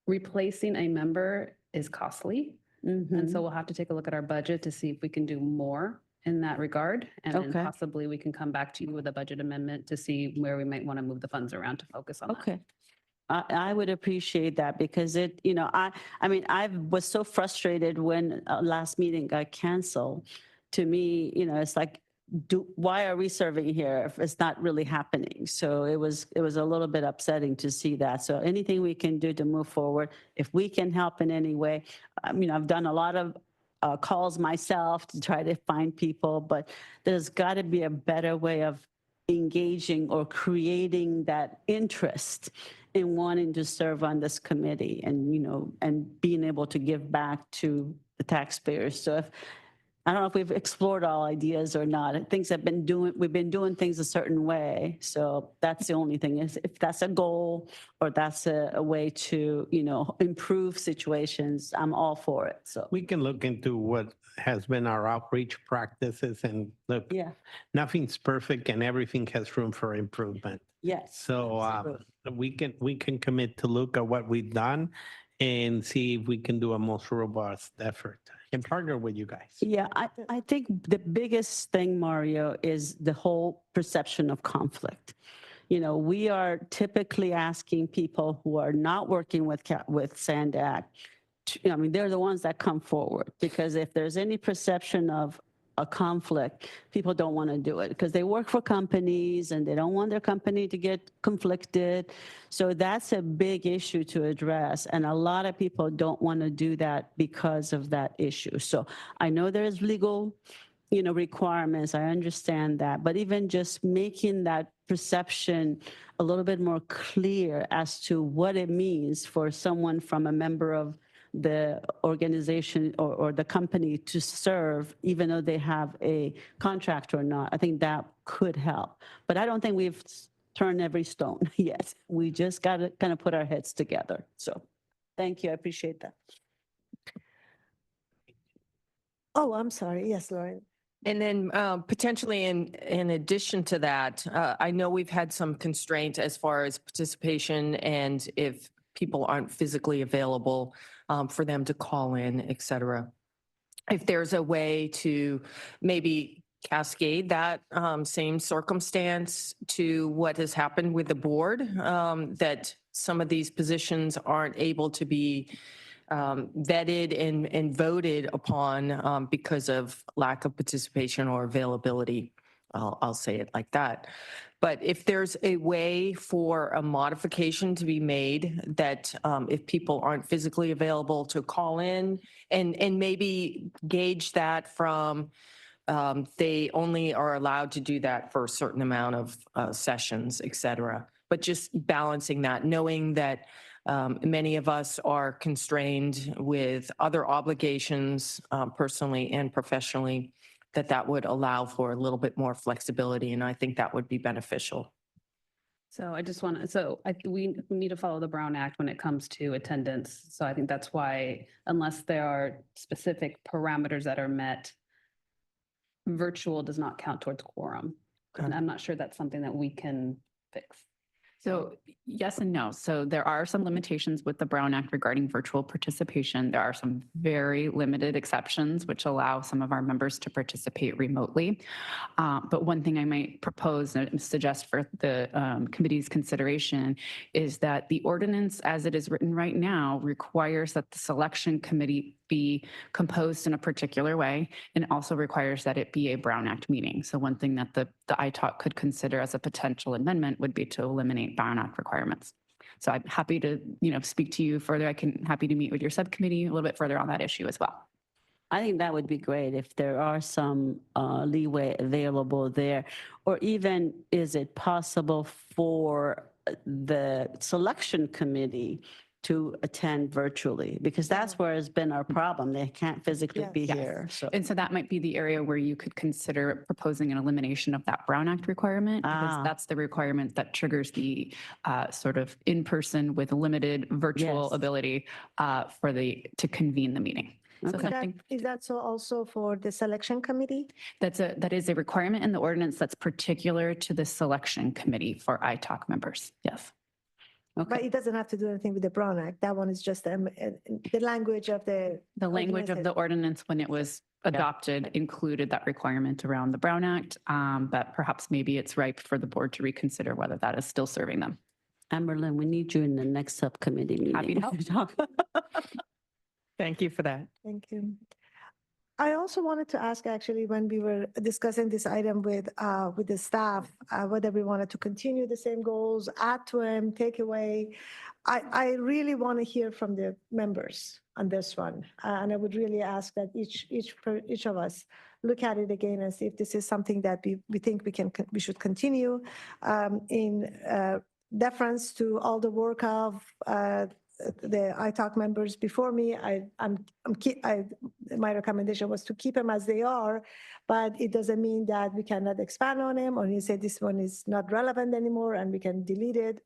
Replacing a member is costly, and so we'll have to take a look at our budget to see if we can do more in that regard, and then possibly we can come back to you with a budget amendment to see where we might want to move the funds around to focus on that.
Okay. I would appreciate that, because I was so frustrated when last meeting got canceled. To me, it's like, why are we serving here if it's not really happening? So it was a little bit upsetting to see that. So anything we can do to move forward, if we can help in any way. I've done a lot of calls myself to try to find people, but there's got to be a better way of engaging or creating that interest in wanting to serve on this committee, and being able to give back to the taxpayers. So I don't know if we've explored all ideas or not. We've been doing things a certain way. So that's the only thing, is if that's a goal or that's a way to, improve situations, I'm all for it. So
we can look into what has been our outreach practices, and look, nothing's perfect and everything has room for improvement.
Yes.
So we can commit to look at what we've done and see if we can do a most robust effort and partner with you guys.
Yeah, I think the biggest thing, Mario, is the whole perception of conflict. We are typically asking people who are not working with SANDAG I mean, they're the ones that come forward, because if there's any perception of a conflict, people don't want to do it because they work for companies and they don't want their company to get conflicted. So that's a big issue to address. And a lot of people don't want to do that because of that issue. So I know there's legal, requirements. I understand that. But even just making that perception a little bit more clear as to what it means for someone from a member of the organization or the company to serve, even though they have a contract or not, I think that could help. But I don't think we've turned every stone yet. We just got to kind of put our heads together. So thank you. I appreciate that.
Oh, I'm sorry. Yes, Lauren.
And then potentially in addition to that, I know we've had some constraint as far as participation and if people aren't physically available for them to call in, et cetera. If there's a way to maybe cascade that same circumstance to what has happened with the board, that some of these positions aren't able to be vetted and voted upon because of lack of participation or availability. I'll say it like that. But if there's a way for a modification to be made that if people aren't physically available to call in and maybe gauge that from they only are allowed to do that for a certain amount of sessions, et cetera. But just balancing that, knowing that many of us are constrained with other obligations personally and professionally, that would allow for a little bit more flexibility. And I think that would be beneficial.
So I just want to, we need to follow the Brown Act when it comes to attendance. So I think that's why, unless there are specific parameters that are met, virtual does not count towards quorum. And I'm not sure that's something that we can fix.
So yes and no. So there are some limitations with the Brown Act regarding virtual participation. There are some very limited exceptions which allow some of our members to participate remotely. But one thing I might propose and suggest for the committee's consideration is that the ordinance as it is written right now requires that the selection committee be composed in a particular way and also requires that it be a Brown Act meeting. So one thing that the ITALK could consider as a potential amendment would be to eliminate Brown Act requirements. So I'm happy to, speak to you further. Happy to meet with your subcommittee a little bit further on that issue as well.
I think that would be great if there are some leeway available there, or even is it possible for the selection committee to attend virtually, because that's where has been our problem. They can't physically be here. So.
And so that might be the area where you could consider proposing an elimination of that Brown Act requirement, because that's the requirement that triggers the sort of in-person with limited virtual ability to convene the meeting. So
Is that so also for the selection committee?
That is a requirement in the ordinance that's particular to the selection committee for ITALK members. Yes.
Okay. But it doesn't have to do anything with the Brown Act. That one is just the language of the
language of the ordinance when it was adopted included that requirement around the Brown Act. But perhaps maybe it's ripe for the board to reconsider whether that is still serving them.
Amberlynn, we need you in the next subcommittee meeting.
Happy to help.
Thank you for that.
Thank you. I also wanted to ask, actually, when we were discussing this item with the staff, whether we wanted to continue the same goals, add to them, take away. I really want to hear from the members on this one, and I would really ask that each of us look at it again and see if this is something that we think we should continue in deference to all the work of the ITALK members before me. My recommendation was to keep them as they are, but it doesn't mean that we cannot expand on them, or you say this one is not relevant anymore and we can delete it.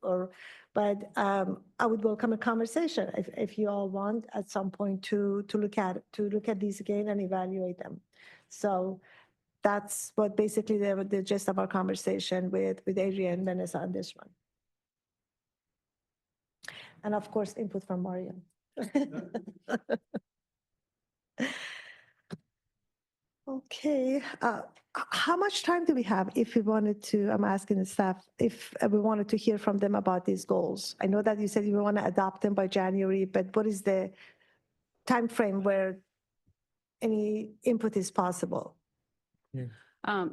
But I would welcome a conversation if you all want at some point to look at these again and evaluate them. So that's what basically the gist of our conversation with Adrian and Vanessa on this one. And of course, input from Mario. Okay, how much time do we have if we wanted to, I'm asking the staff, if we wanted to hear from them about these goals? I know that you said you want to adopt them by January, but what is the time frame where any input is possible?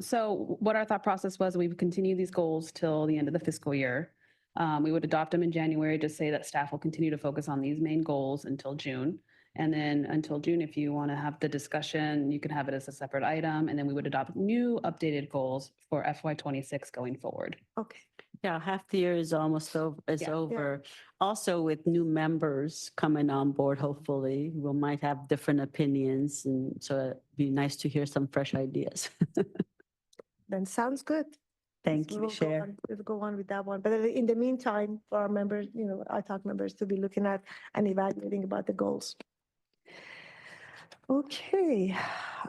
So what our thought process was, we would continue these goals till the end of the fiscal year. We would adopt them in January to say that staff will continue to focus on these main goals until June. And then until June, if you want to have the discussion, you can have it as a separate item. And then we would adopt new updated goals for FY26 going forward.
Okay.
Yeah, half the year is almost over,
Yeah.
over. Also with new members coming on board, hopefully, we might have different opinions. And so it'd be nice to hear some fresh ideas.
Then sounds good.
Thank
We
you,
will
Chair.
we'll go on with that one. But in the meantime, for our members, ITALK members to be looking at and evaluating about the goals. Okay.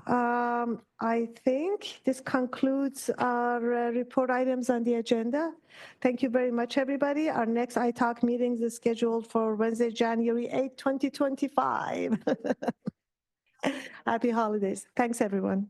I think this concludes our report items on the agenda. Thank you very much, everybody. Our next ITALK meeting is scheduled for Wednesday, January 8, 2025. Happy holidays. Thanks, everyone.